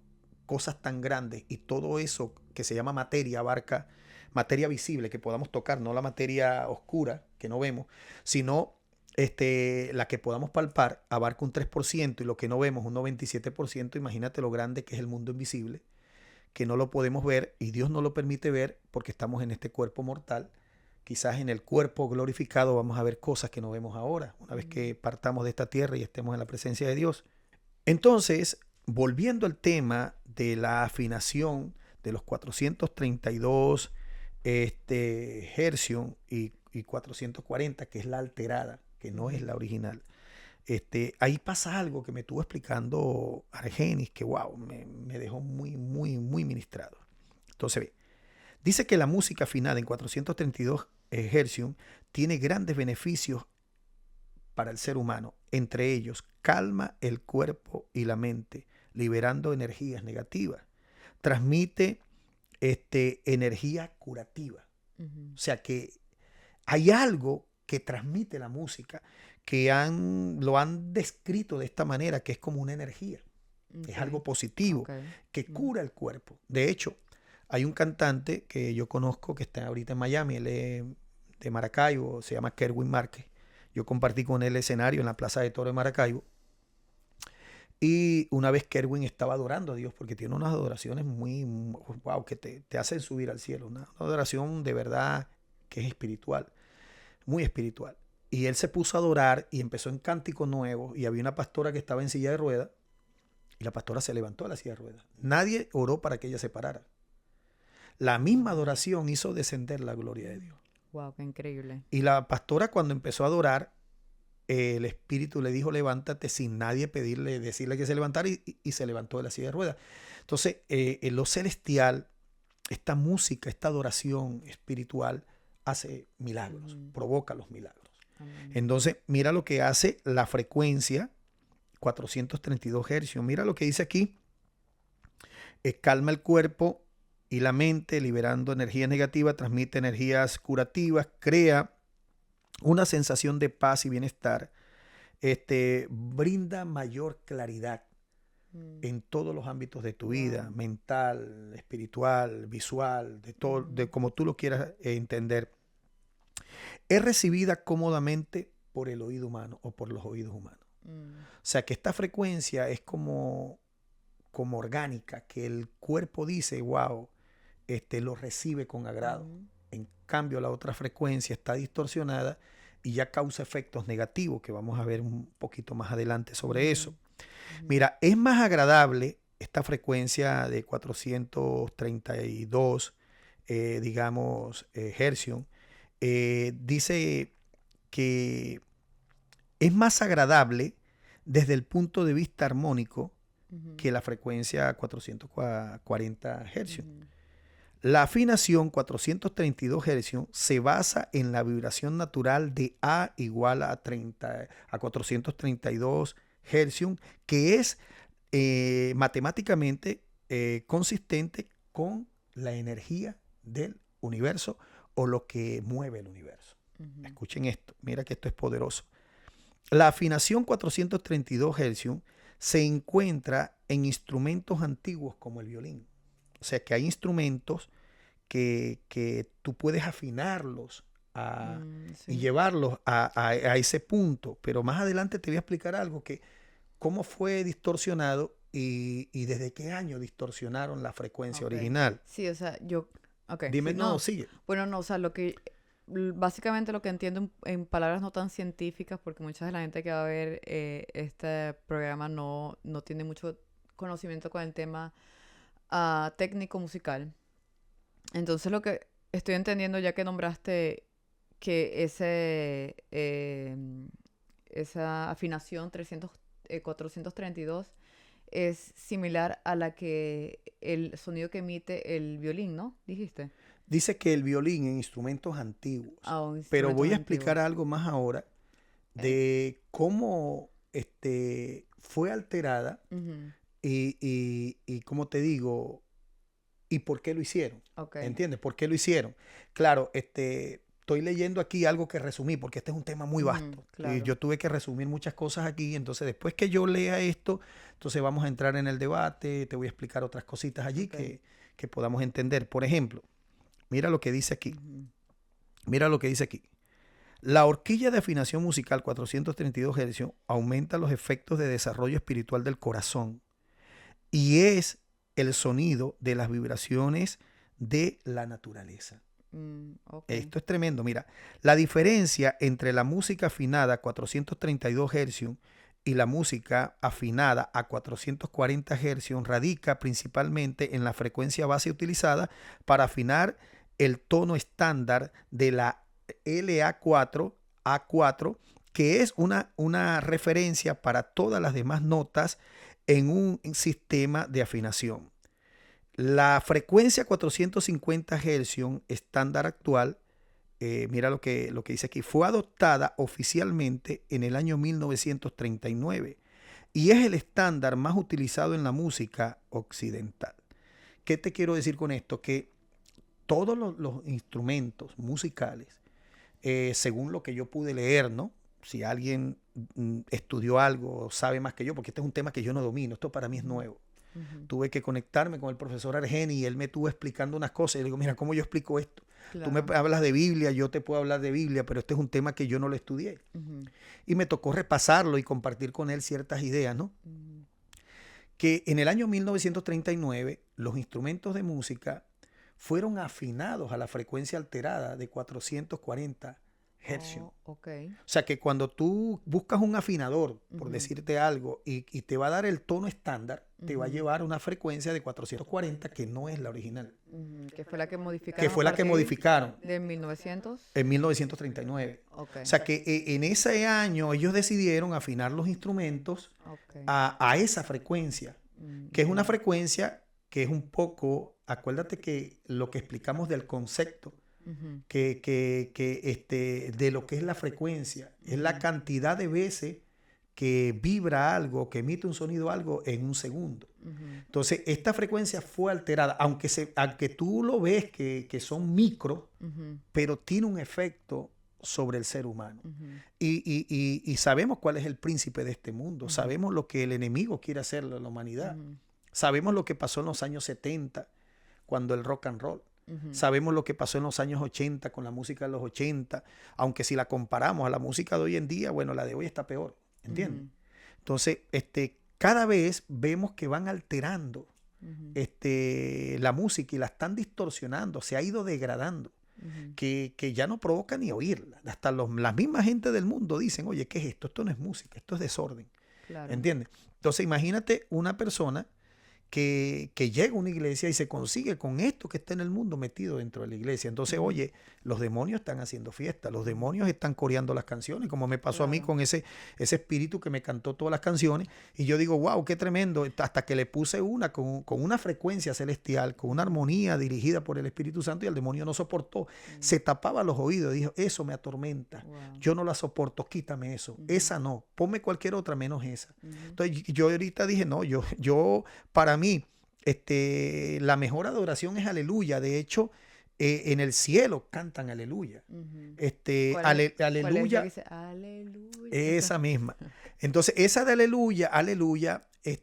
cosas tan grandes y todo eso que se llama materia abarca materia visible que podamos tocar, no la materia oscura que no vemos, sino la que podamos palpar abarca un 3% y lo que no vemos un 97%. Imagínate lo grande que es el mundo invisible, que no lo podemos ver y Dios no lo permite ver porque estamos en este cuerpo mortal. Quizás en el cuerpo glorificado vamos a ver cosas que no vemos ahora, una vez que partamos de esta tierra y estemos en la presencia de Dios. Entonces, volviendo al tema de la afinación de los 432 hercios y 440, que es la alterada, que no es la original, ahí pasa algo que me estuvo explicando Argenis, que wow, me dejó muy, muy, muy ministrado. Entonces, ve, dice que la música afinada en 432 hercios tiene grandes beneficios para el ser humano. Entre ellos, calma el cuerpo y la mente, liberando energías negativas. Transmite energía curativa. O sea que hay algo que transmite la música que lo han descrito de esta manera, que es como una energía. Es algo positivo que cura el cuerpo. De hecho, hay un cantante que yo conozco que está ahorita en Miami, él es de Maracaibo, se llama Kerwin Márquez. Yo compartí con él el escenario en la Plaza de Toro de Maracaibo. Y una vez Kerwin estaba adorando a Dios, porque tiene unas adoraciones muy, wow, que te hacen subir al cielo. Una adoración de verdad que es espiritual, muy espiritual. Y él se puso a adorar y empezó en cántico nuevo. Y había una pastora que estaba en silla de ruedas. Y la pastora se levantó de la silla de ruedas. Nadie oró para que ella se parara. La misma adoración hizo descender la gloria de Dios. Wow, qué increíble. Y la pastora, cuando empezó a adorar, el Espíritu le dijo levántate sin nadie decirle que se levantara, y se levantó de la silla de ruedas. Entonces, en lo celestial, esta música, esta adoración espiritual hace milagros, provoca los milagros. Entonces, mira lo que hace la frecuencia 432 hercios. Mira lo que dice aquí. Calma el cuerpo y la mente, liberando energía negativa, transmite energías curativas, crea una sensación de paz y bienestar, brinda mayor claridad en todos los ámbitos de tu vida, mental, espiritual, visual, de todo, de como tú lo quieras entender. Es recibida cómodamente por el oído humano o por los oídos humanos. O sea que esta frecuencia es como orgánica, que el cuerpo dice, wow, lo recibe con agrado. En cambio, la otra frecuencia está distorsionada y ya causa efectos negativos, que vamos a ver un poquito más adelante sobre eso. Mira, es más agradable esta frecuencia de 432, hercios. Dice que es más agradable desde el punto de vista armónico que la frecuencia 440 hercios. La afinación 432 hercios se basa en la vibración natural de A igual a 432 hercios, que es matemáticamente consistente con la energía del universo o lo que mueve el universo. Escuchen esto, mira que esto es poderoso. La afinación 432 hercios se encuentra en instrumentos antiguos como el violín. O sea que hay instrumentos que tú puedes afinarlos y Sí. llevarlos a ese punto. Pero más adelante te voy a explicar algo que cómo fue distorsionado y desde qué año distorsionaron la frecuencia Ok. original. Sí, o sea, ok, Dime, sí, no, no. sigue. Bueno, no, o sea, básicamente lo que entiendo en palabras no tan científicas, porque mucha de la gente que va a ver este programa no tiene mucho conocimiento con el tema técnico musical. Entonces lo que estoy entendiendo ya que nombraste que esa afinación 432 es similar a la que el sonido que emite el violín, ¿no? Dijiste. Dice que el violín en instrumentos antiguos, A un pero instrumentos voy a antiguos. explicar algo más ahora Eh, de cómo fue alterada Ujú, y cómo te digo, y por qué lo hicieron. ok. ¿Entiendes? ¿Por qué lo hicieron? Claro, estoy leyendo aquí algo que resumí, porque este es un tema muy Ujú, vasto. Y claro. yo tuve que resumir muchas cosas aquí. Entonces, después que yo lea esto, entonces vamos a entrar en el debate. Te voy a explicar otras cositas allí Ok. que podamos entender. Por ejemplo, mira lo que dice aquí. Ujú, Mira lo que dice aquí. La horquilla de afinación musical 432 Hz aumenta los efectos de desarrollo espiritual del corazón y es el sonido de las vibraciones de la naturaleza. ok. Esto es tremendo. Mira, la diferencia entre la música afinada a 432 Hz y la música afinada a 440 Hz radica principalmente en la frecuencia base utilizada para afinar el tono estándar de la LA4 A4, que es una referencia para todas las demás notas en un sistema de afinación. La frecuencia 450 Hz estándar actual, mira lo que dice aquí, fue adoptada oficialmente en el año 1939 y es el estándar más utilizado en la música occidental. ¿Qué te quiero decir con esto? Que todos los instrumentos musicales, según lo que yo pude leer, ¿no? Si alguien estudió algo, sabe más que yo, porque este es un tema que yo no domino, esto para mí es Ujú, nuevo. ujú, Tuve que conectarme con el profesor Argeni y él me estuvo explicando unas cosas. Y le digo, mira, ¿cómo yo explico esto? Tú me claro. hablas de Biblia, yo te puedo hablar de Biblia, pero este es un tema que yo no lo estudié. Ujú, Y me tocó repasarlo y compartir con él ciertas ideas, ¿no? ujú. Que en el año 1939 los instrumentos de música fueron afinados a la frecuencia alterada de 440 hercios. Oh, ok. O sea que cuando tú buscas un afinador, por Ujú, decirte algo, y te va a dar el tono estándar, te va a ujú, llevar a una frecuencia de 440 que no es la original, ujú. Que fue la que que modificaron a fue la que partir modificaron de 1900. en 1939. Ok, O sea que en ese año ellos decidieron afinar los instrumentos ok. a esa frecuencia, que es una Entiendo. frecuencia que es un poco, acuérdate que lo que explicamos del concepto, Ujú, de lo que es la frecuencia, es la ujú, cantidad de veces que vibra algo, que emite un sonido algo en un segundo. ujú, Entonces, esta frecuencia fue alterada, aunque tú lo ves que son micros, ujú, pero tiene un efecto sobre el ser humano. ujú, Y sabemos cuál es el príncipe de este mundo, ujú, sabemos lo que el enemigo quiere hacerle a la humanidad, ujú, sabemos lo que pasó en los años 70 cuando el rock and roll. ujú, Sabemos lo que pasó en los años 80 con la música de los 80, aunque si la comparamos a la música de hoy en día, bueno, la de hoy está peor, ¿entiendes? ujú, Entonces, cada vez vemos que van alterando ujú, la música y la están distorsionando, se ha ido degradando, ujú. que ya no provoca ni oírla. Hasta las mismas gente del mundo dicen, oye, ¿qué es esto? Esto no es música, esto es desorden, Claro. ¿entiendes? Entonces, imagínate una persona que llega a una iglesia y se consigue con esto que está en el mundo metido dentro de la iglesia. Entonces, Ujú, oye, los demonios están haciendo fiesta, los ujú. demonios están coreando las canciones, como me pasó a mí Claro. con ese espíritu que me cantó todas las canciones. Y yo digo, wow, qué tremendo, hasta que le puse una con una frecuencia celestial, con una Ujú, armonía dirigida por el Espíritu Santo y el demonio no soportó. ujú. Se tapaba los oídos, dijo, eso me atormenta, Wow. yo no la soporto, quítame eso, Ujú, esa no, ponme cualquier otra menos esa. ujú, Entonces yo ahorita dije, no, para mí, la mejor adoración es aleluya. De hecho, en el cielo cantan aleluya. ujú. ¿Cuál es el que Aleluya, dice aleluya? esa misma. Entonces, esa de aleluya, aleluya, es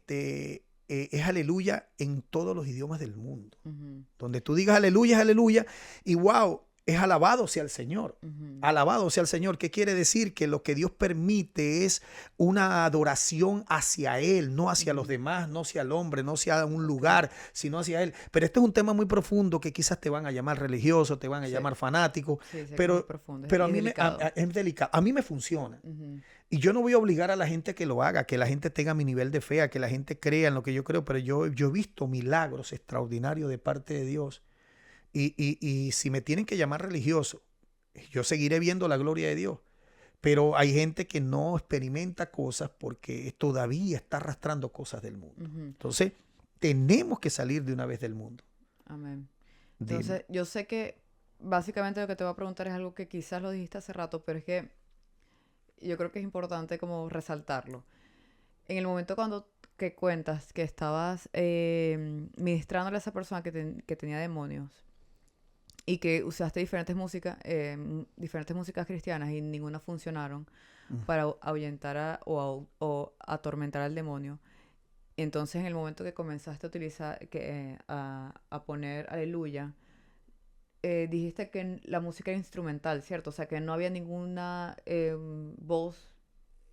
aleluya en todos los idiomas del mundo. Ujú, Donde tú digas aleluya es aleluya. Y wow, es alabado sea el Señor. Ujú. Alabado sea el Señor. ¿Qué quiere decir? Que lo que Dios permite es una adoración hacia Él, no hacia los Ujú. demás, no hacia el hombre, no hacia un Ok. lugar, sino hacia Él. Pero este es un tema muy profundo que quizás te van a llamar religioso, te van a Sí, llamar fanático, sí, sé que es muy pero, profundo pero y a es mí delicado. es delicado. A mí me funciona. Ujú. Y yo no voy a obligar a la gente que lo haga, que la gente tenga mi nivel de fe, a que la gente crea en lo que yo creo, pero yo he visto milagros extraordinarios de parte de Dios. Y si me tienen que llamar religioso, yo seguiré viendo la gloria de Dios. Pero hay gente que no experimenta cosas porque todavía está arrastrando cosas del mundo. Ujú. Entonces, tenemos que salir de una vez del mundo. Amén. Dime. Entonces, yo sé que básicamente lo que te voy a preguntar es algo que quizás lo dijiste hace rato, pero es que yo creo que es importante como resaltarlo. En el momento cuando que cuentas que estabas ministrándole a esa persona que tenía demonios y que usaste diferentes músicas cristianas y ninguna funcionaron Mm. para ahuyentar o atormentar al demonio. Entonces, en el momento que comenzaste a utilizar, a poner aleluya, dijiste que la música era instrumental, ¿cierto? O sea, que no había ninguna voz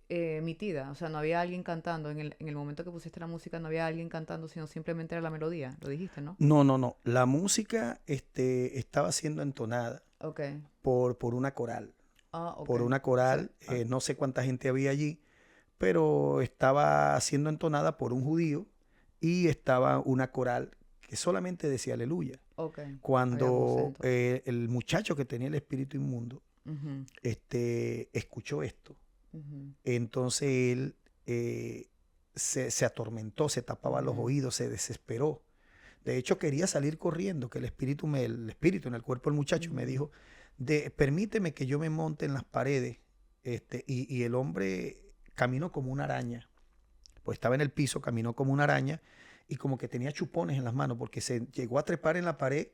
emitida. O sea, no había alguien cantando. En el momento que pusiste la música, no había alguien cantando, sino simplemente era la melodía. Lo dijiste, ¿no? No, no, no. La música estaba siendo entonada Ok. por una coral. Ah, ok. Por una O sea, coral, no sé cuánta gente había allí, pero estaba siendo entonada por un judío y estaba una coral que solamente decía aleluya. ok. Habían voces Cuando entonces. el muchacho que tenía el espíritu inmundo Ujú, escuchó esto, ujú, entonces él se atormentó, se tapaba los ujú, oídos, se desesperó. De hecho, quería salir corriendo, que el espíritu en el cuerpo del muchacho me ujú, dijo, permíteme que yo me monte en las paredes. Y el hombre caminó como una araña. Pues estaba en el piso, caminó como una araña y como que tenía chupones en las manos porque se llegó a trepar en la pared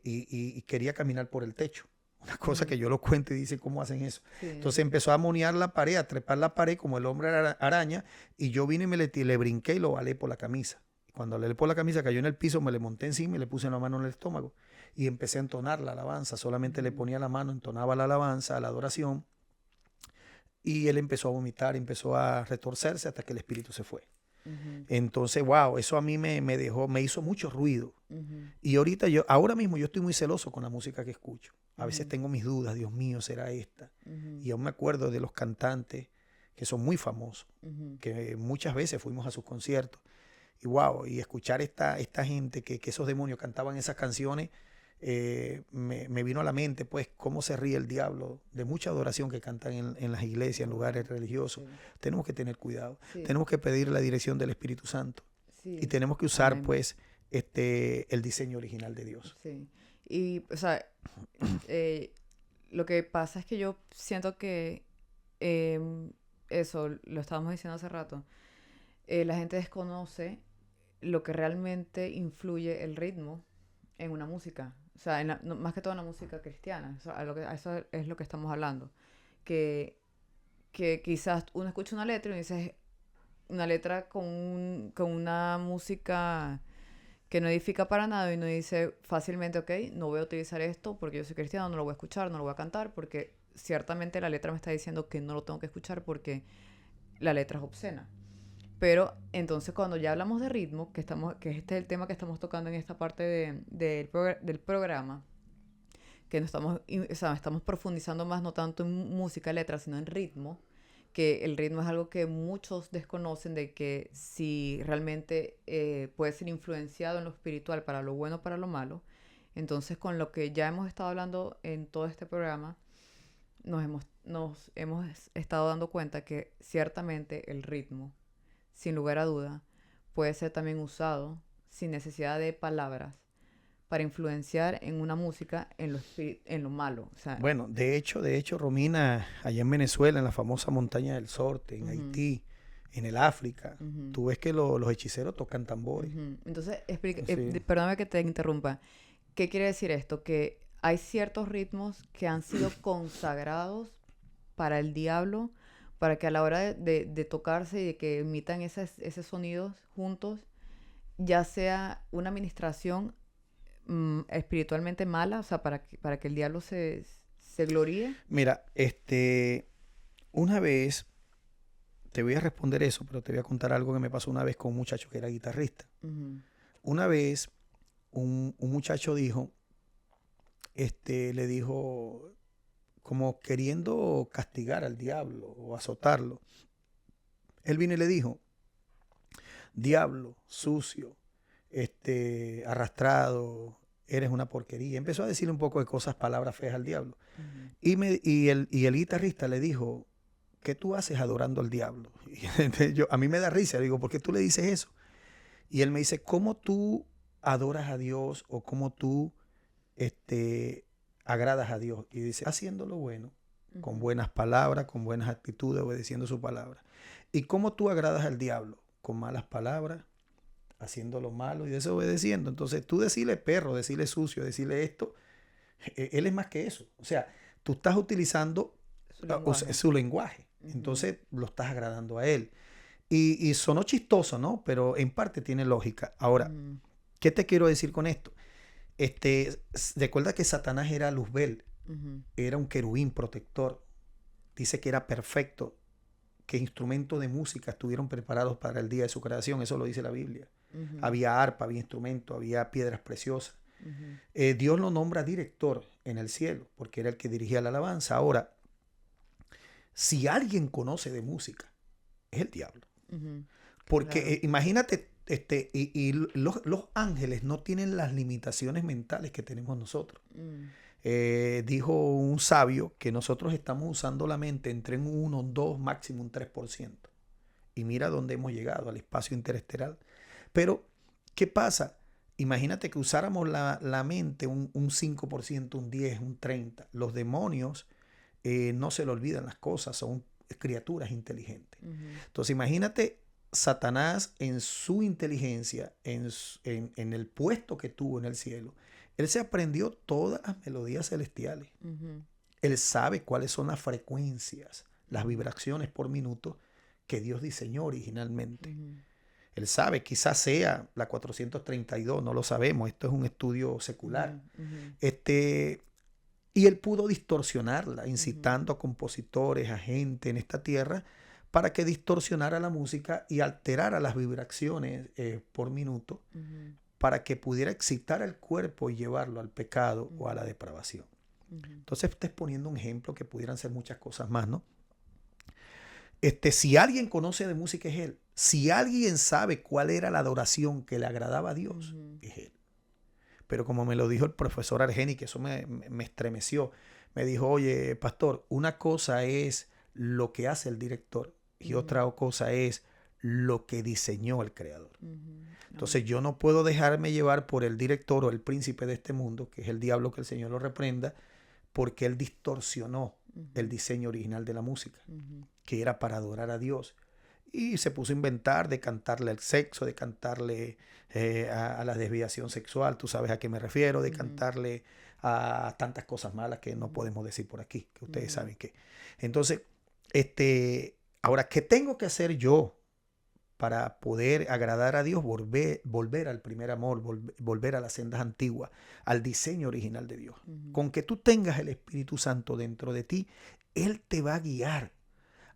y quería caminar por el techo. Una cosa ujú. que yo lo cuento y dice cómo hacen eso. Sí, Entonces empezó a monear la pared, a trepar la pared como el hombre araña y yo vine y le brinqué y lo valé por la camisa. Cuando le por la camisa cayó en el piso, me le monté encima y le puse la mano en el estómago y empecé a entonar la alabanza. Solamente le ujú, ponía la mano, entonaba la alabanza, la adoración y él empezó a vomitar, empezó a retorcerse hasta que el espíritu se fue. ujú, Entonces, wow, eso a mí me dejó, me hizo mucho ruido. ujú, Y ahora mismo yo estoy muy celoso con la música que escucho. A veces ujú, tengo mis dudas, Dios mío, ¿será esta? ujú, Y aún me acuerdo de los cantantes que son muy famosos, ujú, que muchas veces fuimos a sus conciertos. Y wow, y escuchar esta gente que esos demonios cantaban esas canciones, me vino a la mente, pues, cómo se ríe el diablo de mucha adoración que cantan en las iglesias, en lugares Wow. religiosos. Sí, Tenemos que tener cuidado. sí, Tenemos que pedir la dirección del Espíritu Santo. Y sí. tenemos que usar, Amén. pues, el diseño original de Dios. Sí. Y, o sea, eh, lo que pasa es que yo siento que em, eso, lo estábamos diciendo hace rato, la gente desconoce lo que realmente influye el ritmo en una música. O sea, más que todo en la música cristiana. A eso es lo que estamos hablando. Que, que quizás uno escucha una letra y uno dice una letra con una música que no edifica para nada y uno dice fácilmente, ok, no voy a utilizar esto porque yo soy cristiano, no lo voy a escuchar, no lo voy a cantar porque ciertamente la letra me está diciendo que no lo tengo que escuchar porque la letra es obscena. Pero entonces cuando ya hablamos de ritmo, que este es el tema que estamos tocando en esta parte del programa, que no estamos, o sea, estamos profundizando más no tanto en música, letra, sino en ritmo, que el ritmo es algo que muchos desconocen de que si realmente puede ser influenciado en lo espiritual para lo bueno o para lo malo. Entonces, con lo que ya hemos estado hablando en todo este programa, nos hemos estado dando cuenta que ciertamente el ritmo, sin lugar a duda, puede ser también usado sin necesidad de palabras para influenciar en una música en lo malo. O sea, Bueno, de hecho, Romina, allá en Venezuela, en la famosa montaña del Sorte, en ujú, Haití, en el África, ujú, tú ves que los hechiceros tocan tambores. ujú. Entonces, Sí. perdóname que te interrumpa. ¿Qué quiere decir esto? Que hay ciertos ritmos que han sido consagrados para el diablo, para que a la hora de tocarse y de que emitan esos sonidos juntos, ya sea una administración espiritualmente mala, o sea, para que el diablo se gloríe. Mira, una vez te voy a responder eso, pero te voy a contar algo que me pasó una vez con un muchacho que era guitarrista. Ujú, Una vez un muchacho dijo, le dijo, como queriendo castigar al diablo o azotarlo. Él vino y le dijo, diablo, sucio, arrastrado, eres una porquería. Empezó a decirle un poco de cosas, palabras feas al diablo. ujú, Y el guitarrista le dijo, ¿qué tú haces adorando al diablo? Y a mí me da risa, le digo, ¿por qué tú le dices eso? Y él me dice, ¿cómo tú adoras a Dios o cómo tú agradas a Dios? Y dice, haciendo lo bueno, con ujú, buenas palabras, con buenas actitudes, obedeciendo su palabra. ¿Y cómo tú agradas al diablo? Con malas palabras, haciendo lo malo y desobedeciendo. Entonces tú decirle perro, decirle sucio, decirle esto, él es más que eso. O sea, tú estás utilizando su o sea, lenguaje. su lenguaje. Ujú, Entonces lo estás agradando a él. Y sonó chistoso, ¿no? Pero en parte tiene lógica. Ahora, ujú, ¿qué te quiero decir con esto? Recuerda que Satanás era Luzbel, ujú, era un querubín protector. Dice que era perfecto, que instrumentos de música estuvieron preparados para el día de su creación. Eso lo dice la Biblia. ujú, Había arpa, había instrumentos, había piedras preciosas. ujú, Dios lo nombra director en el cielo, porque era el que dirigía la alabanza. Ahora, si alguien conoce de música, es el diablo. ujú, Porque claro. imagínate, y los ángeles no tienen las limitaciones mentales que tenemos nosotros. Mm, Dijo un sabio que nosotros estamos usando la mente entre un 1, 2, máximo un 3%. Y mira dónde hemos llegado, al espacio interestelar. Pero, ¿qué pasa? Imagínate que usáramos la mente un 5%, un 10, un 30%. Los demonios no se le olvidan las cosas, son criaturas inteligentes. ujú, Entonces imagínate Satanás en su inteligencia, en el puesto que tuvo en el cielo. Él se aprendió todas las melodías celestiales. ujú, Él sabe cuáles son las frecuencias, las ujú, vibraciones por minuto que Dios diseñó originalmente. ujú, Él sabe, quizás sea la 432, no lo sabemos, esto es un estudio ujú, secular. ujú, Este, y él pudo distorsionarla, ujú, incitando a compositores, a gente en esta tierra, para que distorsionara la música y alterara las vibraciones por minuto, ujú, para que pudiera excitar al cuerpo y llevarlo al pecado o a la ujú, depravación. ujú, Entonces, estás poniendo un ejemplo que pudieran ser muchas cosas más, ¿no? Si alguien conoce de música es él. Si alguien sabe cuál era la adoración que le agradaba a Dios, ujú, es él. Pero como me lo dijo el profesor Argeni, que eso me estremeció, me dijo, oye, pastor, una cosa es lo que hace el director y ujú, otra cosa es lo que diseñó el creador. ujú. Entonces Amén. yo no puedo dejarme llevar por el director o el príncipe de este mundo, que es el diablo, que el Señor lo reprenda, porque él distorsionó el Ujú, diseño original de la música, ujú, que era para adorar a Dios. Y se puso a inventar de cantarle al sexo, de cantarle a la desviación sexual, tú sabes a qué me refiero, de ujú, cantarle a tantas cosas malas que no ujú, podemos decir por aquí, que ustedes ujú, saben que. Entonces, ahora, ¿qué tengo que hacer yo para poder agradar a Dios? Volver al primer amor, volver a las sendas antiguas, al diseño original de Dios. ujú, Con que tú tengas el Espíritu Santo dentro de ti, Él te va a guiar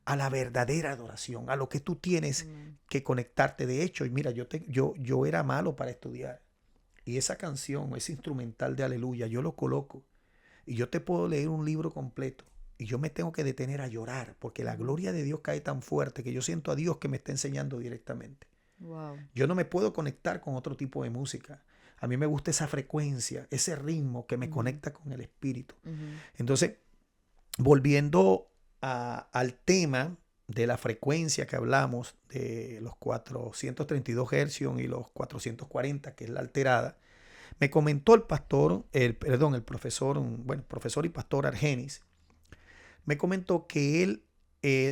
a la verdadera adoración, a lo que tú tienes amén. que conectarte. De hecho, y mira, yo era malo para estudiar. Y esa canción, ese instrumental de Aleluya, yo lo coloco. Y yo te puedo leer un libro completo. Y yo me tengo que detener a llorar, porque la Ujú. gloria de Dios cae tan fuerte que yo siento a Dios que me está enseñando directamente. Wow. Yo no me puedo conectar con otro tipo de música. A mí me gusta esa frecuencia, ese ritmo que me Ujú, conecta con el espíritu. ujú, Entonces, volviendo al tema de la frecuencia que hablamos, de los 432 hercios y los 440, que es la alterada, me comentó el pastor, el profesor, bueno, profesor y pastor Argenis, me comentó que él,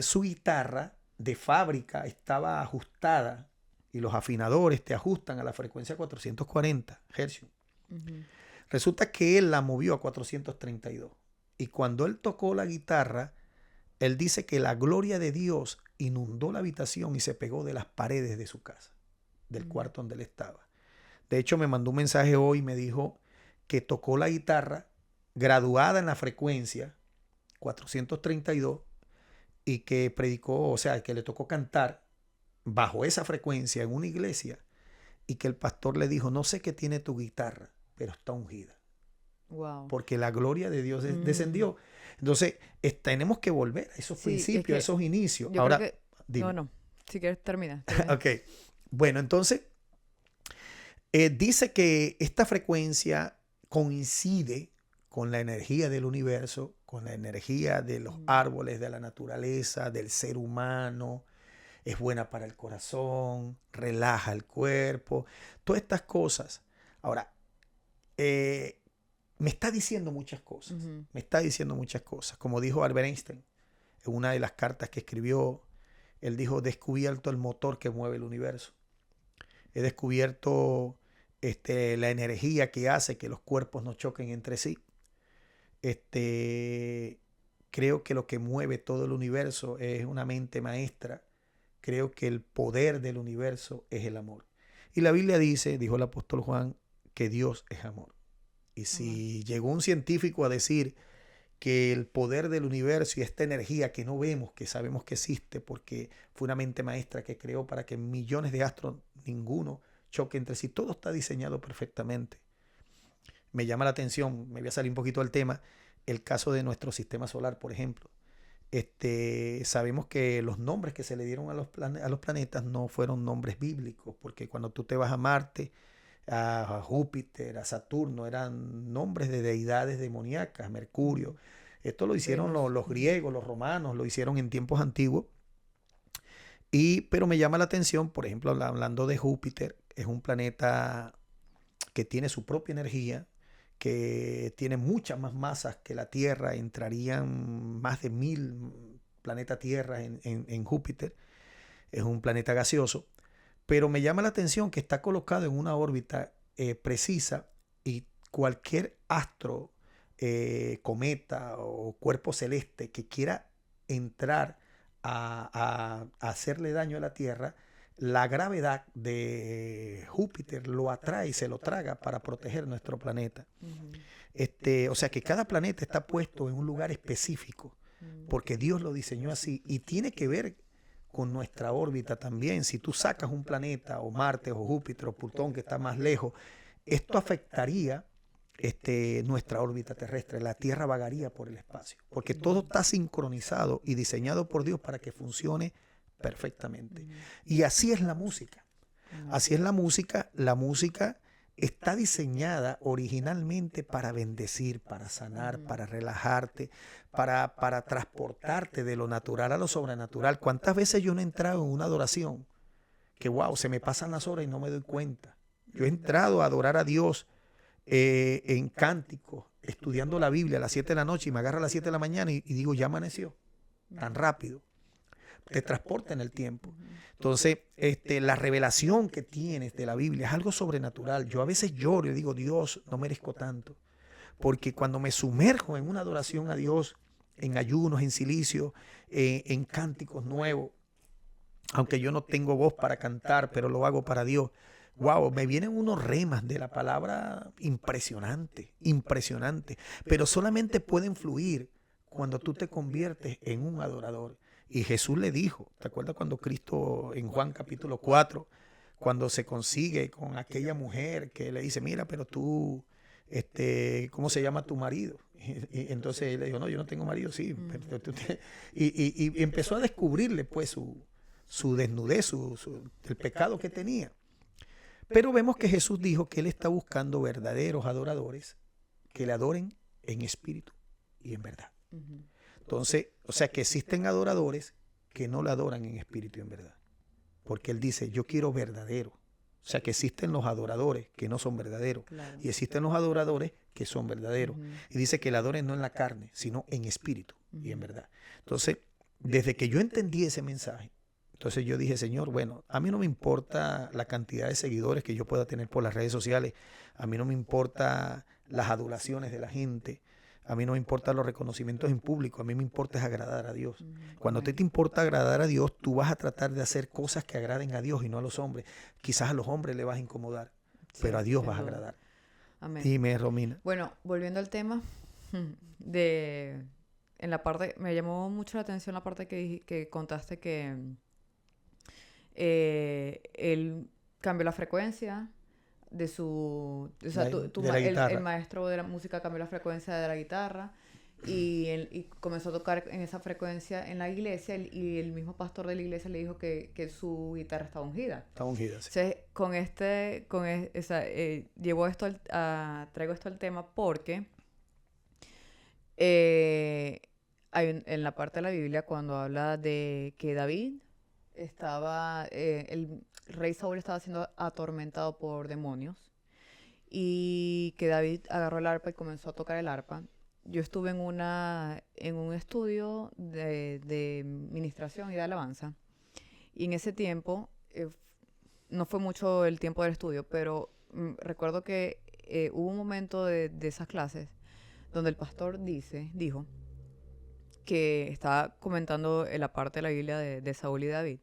su guitarra de fábrica estaba ajustada y los afinadores te ajustan a la frecuencia 440 hercios. ujú, Resulta que él la movió a 432. Y cuando él tocó la guitarra, él dice que la gloria de Dios inundó la habitación y se pegó de las paredes de su casa, del ujú, cuarto donde él estaba. De hecho, me mandó un mensaje hoy y me dijo que tocó la guitarra, graduada en la frecuencia 432, y que predicó, o sea, que le tocó cantar bajo esa frecuencia en una iglesia, y que el pastor le dijo, no sé qué tiene tu guitarra, pero está ungida. Wow. Porque la gloria de Dios descendió. Entonces, tenemos que volver a esos principios, a esos inicios. Yo Ahora, creo que... dime. No, si quieres termina. Ok. Bueno, entonces, dice que esta frecuencia coincide con la energía del universo, con la energía de los árboles, de la naturaleza, del ser humano. Es buena para el corazón, relaja el cuerpo, todas estas cosas. Ahora, me está diciendo muchas cosas. Me está diciendo muchas cosas. Como dijo Albert Einstein en una de las cartas que escribió, él dijo, descubierto el motor que mueve el universo. He descubierto la energía que hace que los cuerpos no choquen entre sí. Creo que lo que mueve todo el universo es una mente maestra. Creo que el poder del universo es el amor. Y la Biblia dice, dijo el apóstol Juan, que Dios es amor. Y si llegó un científico a decir que el poder del universo y esta energía que no vemos, que sabemos que existe porque fue una mente maestra que creó para que millones de astros, ninguno choque entre sí, todo está diseñado perfectamente. Me llama la atención, me voy a salir un poquito del tema, el caso de nuestro sistema solar, por ejemplo. Sabemos que los nombres que se le dieron a los planetas no fueron nombres bíblicos, porque cuando tú te vas a Marte, a Júpiter, a Saturno, eran nombres de deidades demoníacas, Mercurio. Esto lo hicieron los griegos, los romanos, lo hicieron en tiempos antiguos. Pero me llama la atención, por ejemplo, hablando de Júpiter, es un planeta que tiene su propia energía, que tiene muchas más masas que la Tierra, entrarían más de 1000 planetas Tierra en Júpiter. Es un planeta gaseoso. Pero me llama la atención que está colocado en una órbita precisa, y cualquier astro, cometa o cuerpo celeste que quiera entrar a hacerle daño a la Tierra, la gravedad de Júpiter lo atrae y se lo traga para proteger nuestro planeta. O sea que cada planeta está puesto en un lugar específico porque Dios lo diseñó así, y tiene que ver con nuestra órbita también. Si tú sacas un planeta, o Marte, o Júpiter, o Plutón, que está más lejos, esto afectaría nuestra órbita terrestre. La Tierra vagaría por el espacio, porque todo está sincronizado y diseñado por Dios para que funcione perfectamente. Y así es la música. Así es la música. La música está diseñada originalmente para bendecir, para sanar, para relajarte, para transportarte de lo natural a lo sobrenatural. ¿Cuántas veces yo no he entrado en una adoración que, wow, se me pasan las horas y no me doy cuenta? Yo he entrado a adorar a Dios en cánticos, estudiando la Biblia a las 7 de la noche, y me agarra a las 7 de la mañana y digo, ya amaneció, tan rápido. Te transporta en el tiempo. Entonces, la revelación que tienes de la Biblia es algo sobrenatural. Yo a veces lloro y digo, Dios, no merezco tanto. Porque cuando me sumerjo en una adoración a Dios, en ayunos, en silicio, en cánticos nuevos, aunque yo no tengo voz para cantar, pero lo hago para Dios, wow, me vienen unos remas de la palabra impresionante, impresionante. Pero solamente pueden fluir cuando tú te conviertes en un adorador. Y Jesús le dijo, ¿te acuerdas cuando Cristo en Juan capítulo 4, cuando se consigue con aquella mujer que le dice, mira, pero tú, ¿cómo se llama tu marido? Y entonces él le dijo, no, yo no tengo marido, sí. Pero y empezó a descubrirle pues su desnudez, el pecado que tenía. Pero vemos que Jesús dijo que él está buscando verdaderos adoradores que le adoren en espíritu y en verdad. Entonces, o sea que existen adoradores que no le adoran en espíritu y en verdad. Porque él dice, yo quiero verdadero. O sea que existen los adoradores que no son verdaderos. Claro. Y existen los adoradores que son verdaderos. Y dice que le adoren no en la carne, sino en espíritu y en verdad. Entonces, desde que yo entendí ese mensaje, entonces yo dije, Señor, bueno, a mí no me importa la cantidad de seguidores que yo pueda tener por las redes sociales. A mí no me importa las adulaciones de la gente. A mí no me importan los reconocimientos en público, a mí me importa es agradar a Dios. Cuando te importa agradar a Dios, tú vas a tratar de hacer cosas que agraden a Dios y no a los hombres. Quizás a los hombres le vas a incomodar, pero a Dios vas a agradar. Amén. Dime, Romina. Bueno, volviendo al tema en la parte, me llamó mucho la atención la parte que contaste que él cambió la frecuencia de su... O sea, De la el guitarra. maestro de la música cambió la frecuencia de la guitarra y comenzó a tocar en esa frecuencia en la iglesia y el mismo pastor de la iglesia le dijo que su guitarra estaba ungida. Está ungida, sí. Entonces, traigo esto al tema porque en la parte de la Biblia cuando habla de que David el rey Saúl estaba siendo atormentado por demonios y que David agarró el arpa y comenzó a tocar el arpa. Yo estuve en un estudio de ministración y de alabanza y en ese tiempo no fue mucho el tiempo del estudio, pero recuerdo que hubo un momento de esas clases donde el pastor dijo que estaba comentando en la parte de la Biblia de Saúl y David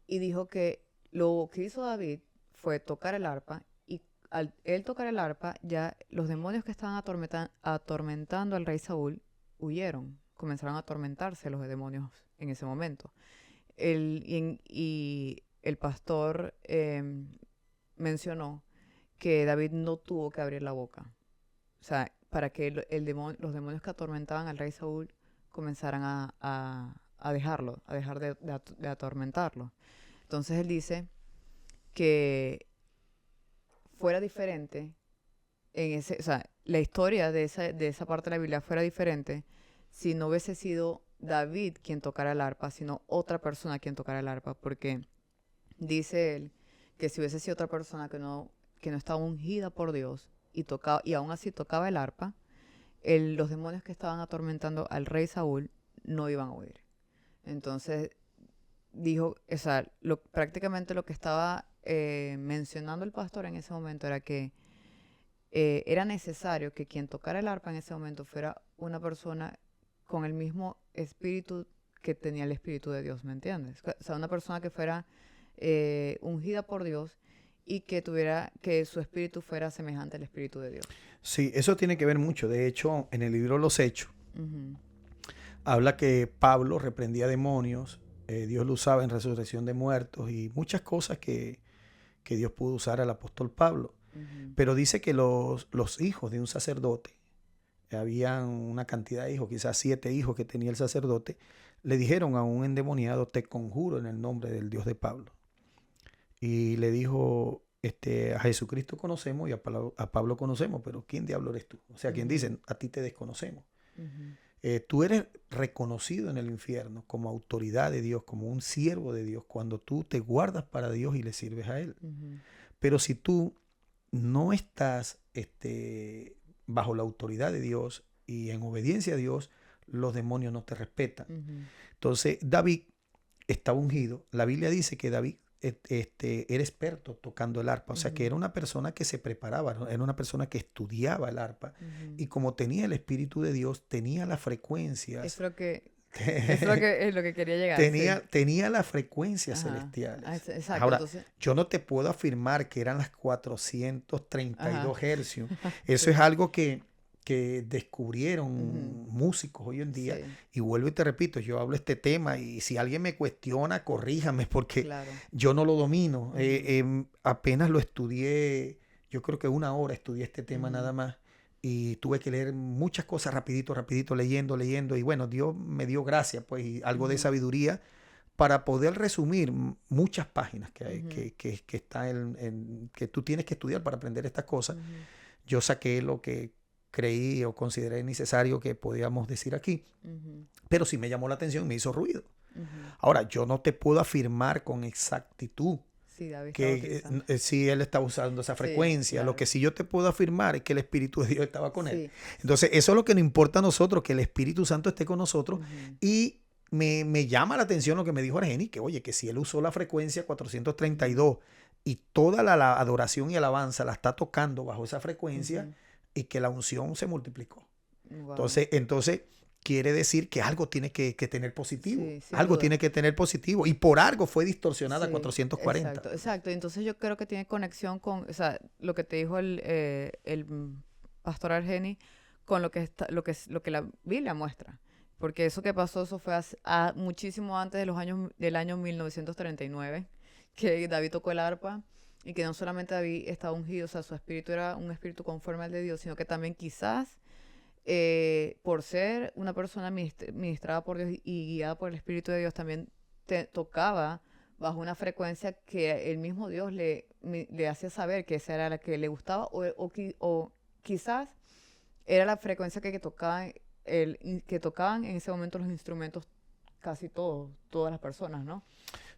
y dijo que lo que hizo David fue tocar el arpa y al él tocar el arpa ya los demonios que estaban atormentando al rey Saúl huyeron, comenzaron a atormentarse los demonios en ese momento. Y el pastor mencionó que David no tuvo que abrir la boca. O sea, para que los demonios que atormentaban al rey Saúl comenzaran a dejarlo, a dejar de atormentarlo. Entonces él dice que fuera diferente, o sea, la historia de esa parte de la Biblia fuera diferente si no hubiese sido David quien tocara el arpa, sino otra persona quien tocara el arpa, porque dice él que si hubiese sido otra persona que no estaba ungida por Dios y aún así tocaba el arpa, los demonios que estaban atormentando al rey Saúl no iban a huir. Entonces dijo, o sea, prácticamente lo que estaba mencionando el pastor en ese momento era que era necesario que quien tocara el arpa en ese momento fuera una persona con el mismo espíritu que tenía el Espíritu de Dios, ¿me entiendes? O sea, una persona que fuera ungida por Dios y que su espíritu fuera semejante al Espíritu de Dios. Sí, eso tiene que ver mucho. De hecho, en el libro Los Hechos, habla que Pablo reprendía demonios, Dios lo usaba en resurrección de muertos y muchas cosas que Dios pudo usar al apóstol Pablo. Pero dice que los hijos de un sacerdote, habían una cantidad de hijos, quizás 7 hijos que tenía el sacerdote, le dijeron a un endemoniado, te conjuro en el nombre del Dios de Pablo. Y le dijo, a Jesucristo conocemos y a Pablo conocemos, pero ¿quién diablo eres tú? O sea, quien dice, a ti te desconocemos. Tú eres reconocido en el infierno como autoridad de Dios, como un siervo de Dios, cuando tú te guardas para Dios y le sirves a Él. Pero si tú no estás bajo la autoridad de Dios y en obediencia a Dios, los demonios no te respetan. Entonces, David estaba ungido. La Biblia dice que David era experto tocando el arpa, o sea que era una persona que se preparaba, ¿no? Era una persona que estudiaba el arpa y como tenía el Espíritu de Dios, tenía las frecuencias. Es lo que quería llegar. Tenía las frecuencias celestiales. Exacto. Ahora, Entonces, yo no te puedo afirmar que eran las 432 hercios. Eso es algo que descubrieron músicos hoy en día. sí. Y vuelvo y te repito, yo hablo este tema y si alguien me cuestiona, corríjame porque Claro. yo no lo domino. Apenas lo estudié, yo creo que 1 hora estudié este tema nada más. Y tuve que leer muchas cosas rapidito, leyendo. Y bueno, Dios me dio gracia, pues, y algo de sabiduría para poder resumir muchas páginas que hay, que está que tú tienes que estudiar para aprender estas cosas. Yo saqué lo que creí o consideré necesario que podíamos decir aquí. Pero sí me llamó la atención, me hizo ruido. Ahora, yo no te puedo afirmar con exactitud Sí, David que si él estaba usando esa frecuencia. claro. Lo que sí yo te puedo afirmar es que el Espíritu de Dios estaba con él. Sí. Entonces, eso es lo que nos importa a nosotros, que el Espíritu Santo esté con nosotros. Y me llama la atención lo que me dijo Argeni, que oye, que si él usó la frecuencia 432 y toda la adoración y alabanza la está tocando bajo esa frecuencia y que la unción se multiplicó. Wow. Entonces quiere decir que algo tiene que tener positivo. Sí, sin Algo duda. tiene que tener positivo. Y por algo fue distorsionada a Sí, 440. exacto, exacto. Entonces yo creo que tiene conexión con, o sea, lo que te dijo el pastor Argeni, con lo que está, lo que la Biblia muestra. Porque eso que pasó, eso fue muchísimo antes de del año 1939, que David tocó el arpa y que no solamente David estaba ungido, o sea, su espíritu era un espíritu conforme al de Dios, sino que también quizás por ser una persona ministrada por Dios y guiada por el Espíritu de Dios, también tocaba bajo una frecuencia que el mismo Dios le hacía saber que esa era la que le gustaba o quizás era la frecuencia que tocaban, que tocaban en ese momento los instrumentos casi todas las personas, ¿no?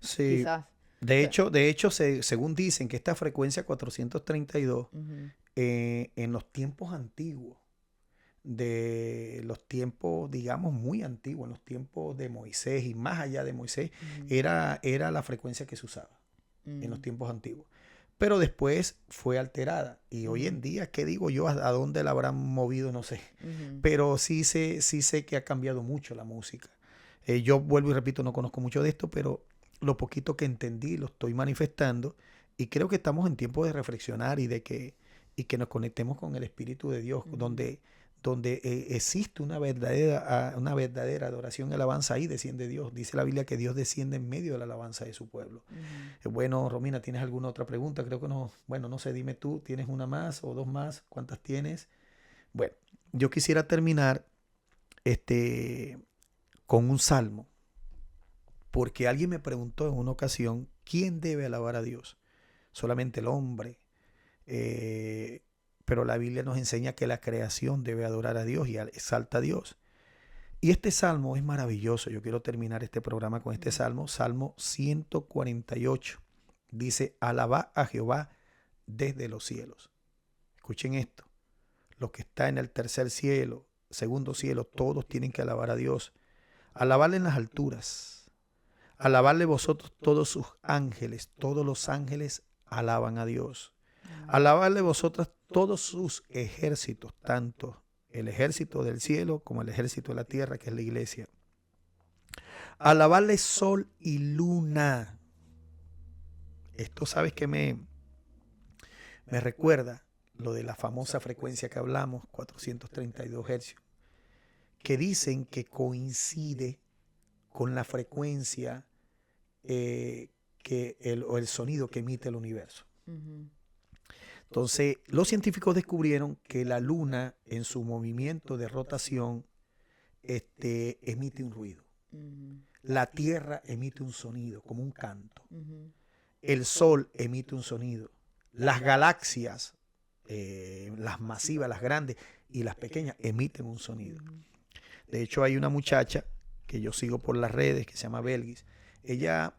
Sí. Quizás. De O sea, hecho, según dicen que esta frecuencia 432, ujú, en los tiempos antiguos, de los tiempos, digamos, muy antiguos, en los tiempos de Moisés y más allá de Moisés, ujú, era la frecuencia que se usaba en los ujú, tiempos antiguos. Pero después fue alterada. Y hoy ujú, en día, ¿qué digo yo? ¿A dónde la habrán movido? No sé. ujú, Pero sí sé que ha cambiado mucho la música. Yo vuelvo y repito, no conozco mucho de esto, pero lo poquito que entendí lo estoy manifestando. Y creo que estamos en tiempo de reflexionar y que nos conectemos con el Espíritu de Dios, ujú, donde existe una verdadera adoración y alabanza, ahí desciende Dios. Dice la Biblia que Dios desciende en medio de la alabanza de su pueblo. ujú. Bueno, Romina, ¿tienes alguna otra pregunta? Creo que no. Bueno, no sé, dime tú, ¿tienes una más o dos más? ¿Cuántas tienes? Bueno, yo quisiera terminar este, con un salmo, porque alguien me preguntó en una ocasión, ¿quién debe alabar a Dios? Solamente el hombre. Eh, pero la Biblia nos enseña que la creación debe adorar a Dios y exalta a Dios. Y este salmo es maravilloso. Yo quiero terminar este programa con este Mm, salmo, Salmo 148. Dice, alabad a Jehová desde los cielos. Escuchen esto. Los que están en el tercer cielo, segundo cielo, todos tienen que alabar a Dios. Alabarle en las alturas. Alabarle vosotros todos sus ángeles. Todos los ángeles alaban a Dios. mm, Alabarle vosotras todos sus ejércitos, tanto el ejército del cielo como el ejército de la tierra, que es la iglesia. Alabarle sol y luna. Esto sabes que me recuerda lo de la famosa frecuencia que hablamos, 432 hercios, que dicen que coincide con la frecuencia o el sonido que emite el universo. ujú, Entonces, los científicos descubrieron que la luna en su movimiento de rotación emite un ruido. ujú, La Tierra emite un sonido, como un canto. ujú, El Sol emite un sonido. Las galaxias, las masivas, las grandes y las pequeñas, emiten un sonido. ujú, De hecho, hay una muchacha que yo sigo por las redes que se llama Belgis. Ella,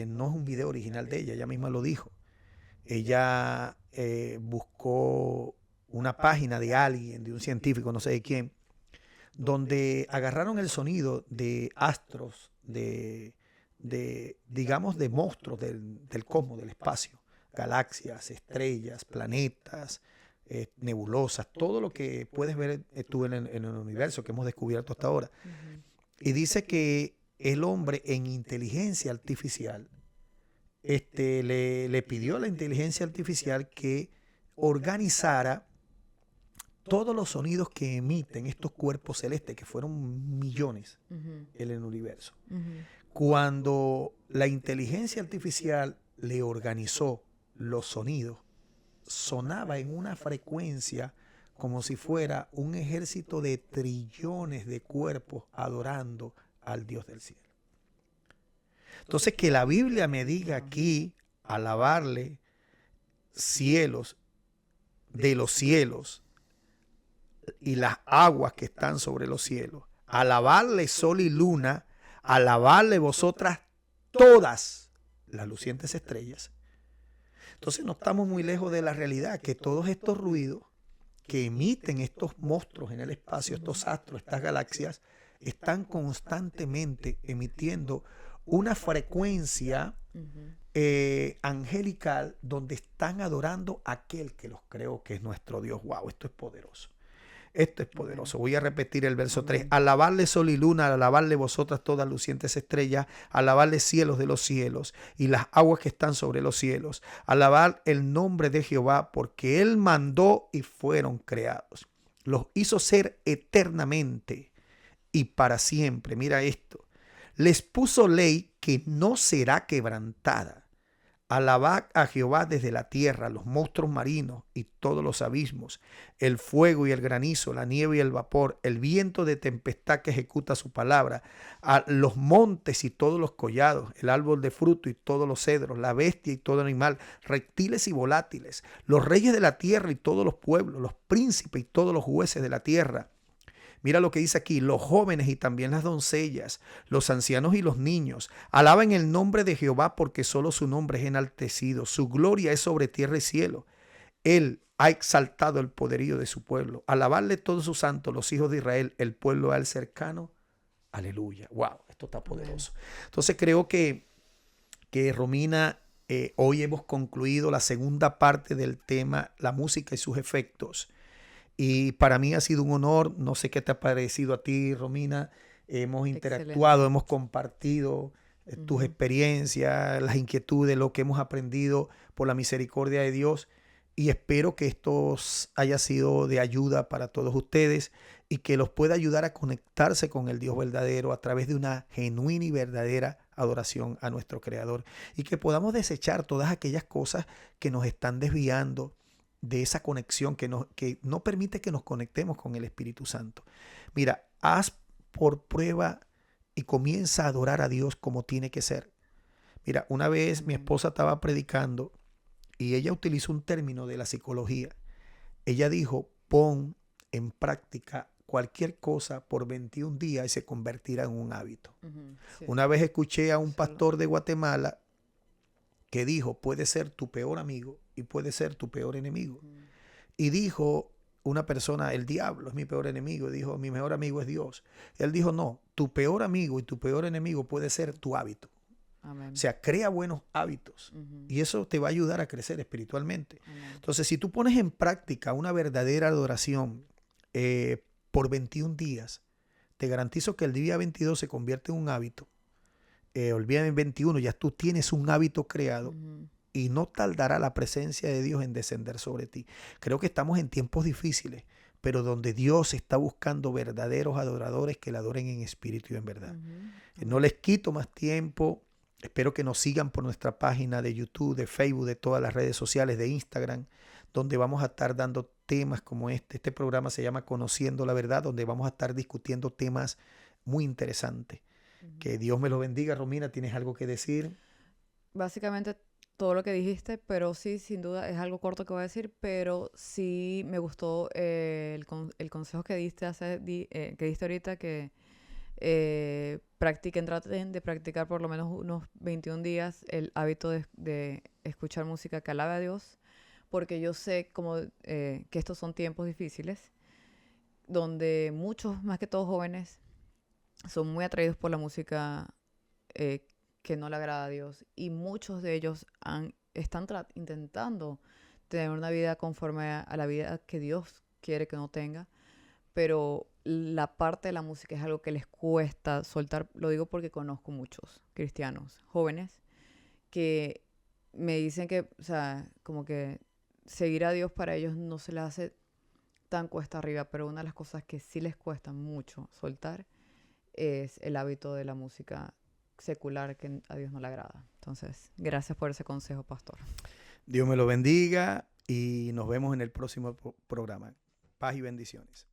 no es un video original de ella, ella misma lo dijo. Ella buscó una página de alguien, de un científico, no sé de quién, donde agarraron el sonido de astros, digamos, de monstruos del cosmos, del espacio, galaxias, estrellas, planetas, nebulosas, todo lo que puedes ver tú en el universo que hemos descubierto hasta ahora. ujú, Y dice que el hombre en inteligencia artificial le pidió a la inteligencia artificial que organizara todos los sonidos que emiten estos cuerpos celestes, que fueron millones ujú, en el universo. ujú, Cuando la inteligencia artificial le organizó los sonidos, sonaba en una frecuencia como si fuera un ejército de trillones de cuerpos adorando al Dios del cielo. Entonces, que la Biblia me diga wow, aquí, alabarle cielos de los cielos y las aguas que están sobre los cielos, alabarle sol y luna, alabarle vosotras todas las lucientes estrellas. Entonces no estamos muy lejos de la realidad, que todos estos ruidos que emiten estos monstruos en el espacio, ujú, estos astros, estas galaxias, están constantemente emitiendo una frecuencia ujú, angelical donde están adorando a aquel que los creó, que es nuestro Dios. Wow, esto es poderoso. Esto es poderoso. Voy a repetir el verso 3. Alabarle sol y luna, alabarle vosotras todas lucientes estrellas, alabarle cielos de los cielos y las aguas que están sobre los cielos. Alabar el nombre de Jehová, porque Él mandó y fueron creados. Los hizo ser eternamente y para siempre. Mira esto. Les puso ley que no será quebrantada. Alabad a Jehová desde la tierra, los monstruos marinos y todos los abismos, el fuego y el granizo, la nieve y el vapor, el viento de tempestad que ejecuta su palabra, a los montes y todos los collados, el árbol de fruto y todos los cedros, la bestia y todo animal, reptiles y volátiles, los reyes de la tierra y todos los pueblos, los príncipes y todos los jueces de la tierra. Mira lo que dice aquí, los jóvenes y también las doncellas, los ancianos y los niños, alaban el nombre de Jehová porque solo su nombre es enaltecido, su gloria es sobre tierra y cielo. Él ha exaltado el poderío de su pueblo, alabarle todos sus santos, los hijos de Israel, el pueblo al cercano. Aleluya, wow, esto está poderoso. Entonces creo que Romina, hoy hemos concluido la segunda parte del tema, la música y sus efectos. Y para mí ha sido un honor, no sé qué te ha parecido a ti, Romina. Hemos interactuado, hemos compartido tus experiencias, las inquietudes, lo que hemos aprendido por la misericordia de Dios. Y espero que esto haya sido de ayuda para todos ustedes y que los pueda ayudar a conectarse con el Dios verdadero a través de una genuina y verdadera adoración a nuestro Creador. Y que podamos desechar todas aquellas cosas que nos están desviando de esa conexión que no permite que nos conectemos con el Espíritu Santo. Mira, haz por prueba y comienza a adorar a Dios como tiene que ser. Mira, una vez mi esposa estaba predicando y ella utilizó un término de la psicología. Ella dijo, pon en práctica cualquier cosa por 21 días y se convertirá en un hábito. Sí. Una vez escuché a un pastor de Guatemala que dijo, puede ser tu peor amigo y puede ser tu peor enemigo. Y dijo una persona, el diablo es mi peor enemigo. Dijo, mi mejor amigo es Dios. Él dijo, no, tu peor amigo y tu peor enemigo puede ser tu hábito. Amén. O sea, crea buenos hábitos y eso te va a ayudar a crecer espiritualmente. Amén. Entonces, si tú pones en práctica una verdadera adoración por 21 días, te garantizo que el día 22 se convierte en un hábito. Olvídame, en 21 ya tú tienes un hábito creado y no tardará la presencia de Dios en descender sobre ti. Creo que estamos en tiempos difíciles, pero donde Dios está buscando verdaderos adoradores que le adoren en espíritu y en verdad. No les quito más tiempo. Espero que nos sigan por nuestra página de YouTube, de Facebook, de todas las redes sociales, de Instagram, donde vamos a estar dando temas como este. Este programa se llama Conociendo la Verdad, donde vamos a estar discutiendo temas muy interesantes. Que Dios me lo bendiga. Romina, ¿tienes algo que decir? Básicamente todo lo que dijiste, pero sí, sin duda, es algo corto que voy a decir, pero sí me gustó el consejo que diste ahorita, que traten de practicar por lo menos unos 21 días el hábito de escuchar música que alabe a Dios, porque yo sé que estos son tiempos difíciles, donde muchos, más que todos jóvenes, son muy atraídos por la música que no le agrada a Dios. Y muchos de ellos están intentando tener una vida conforme a la vida que Dios quiere que uno tenga. Pero la parte de la música es algo que les cuesta soltar. Lo digo porque conozco muchos cristianos jóvenes que me dicen que, o sea, como que seguir a Dios para ellos no se les hace tan cuesta arriba. Pero una de las cosas que sí les cuesta mucho soltar es el hábito de la música secular que a Dios no le agrada. Entonces, gracias por ese consejo, pastor. Dios me lo bendiga y nos vemos en el próximo programa. Paz y bendiciones.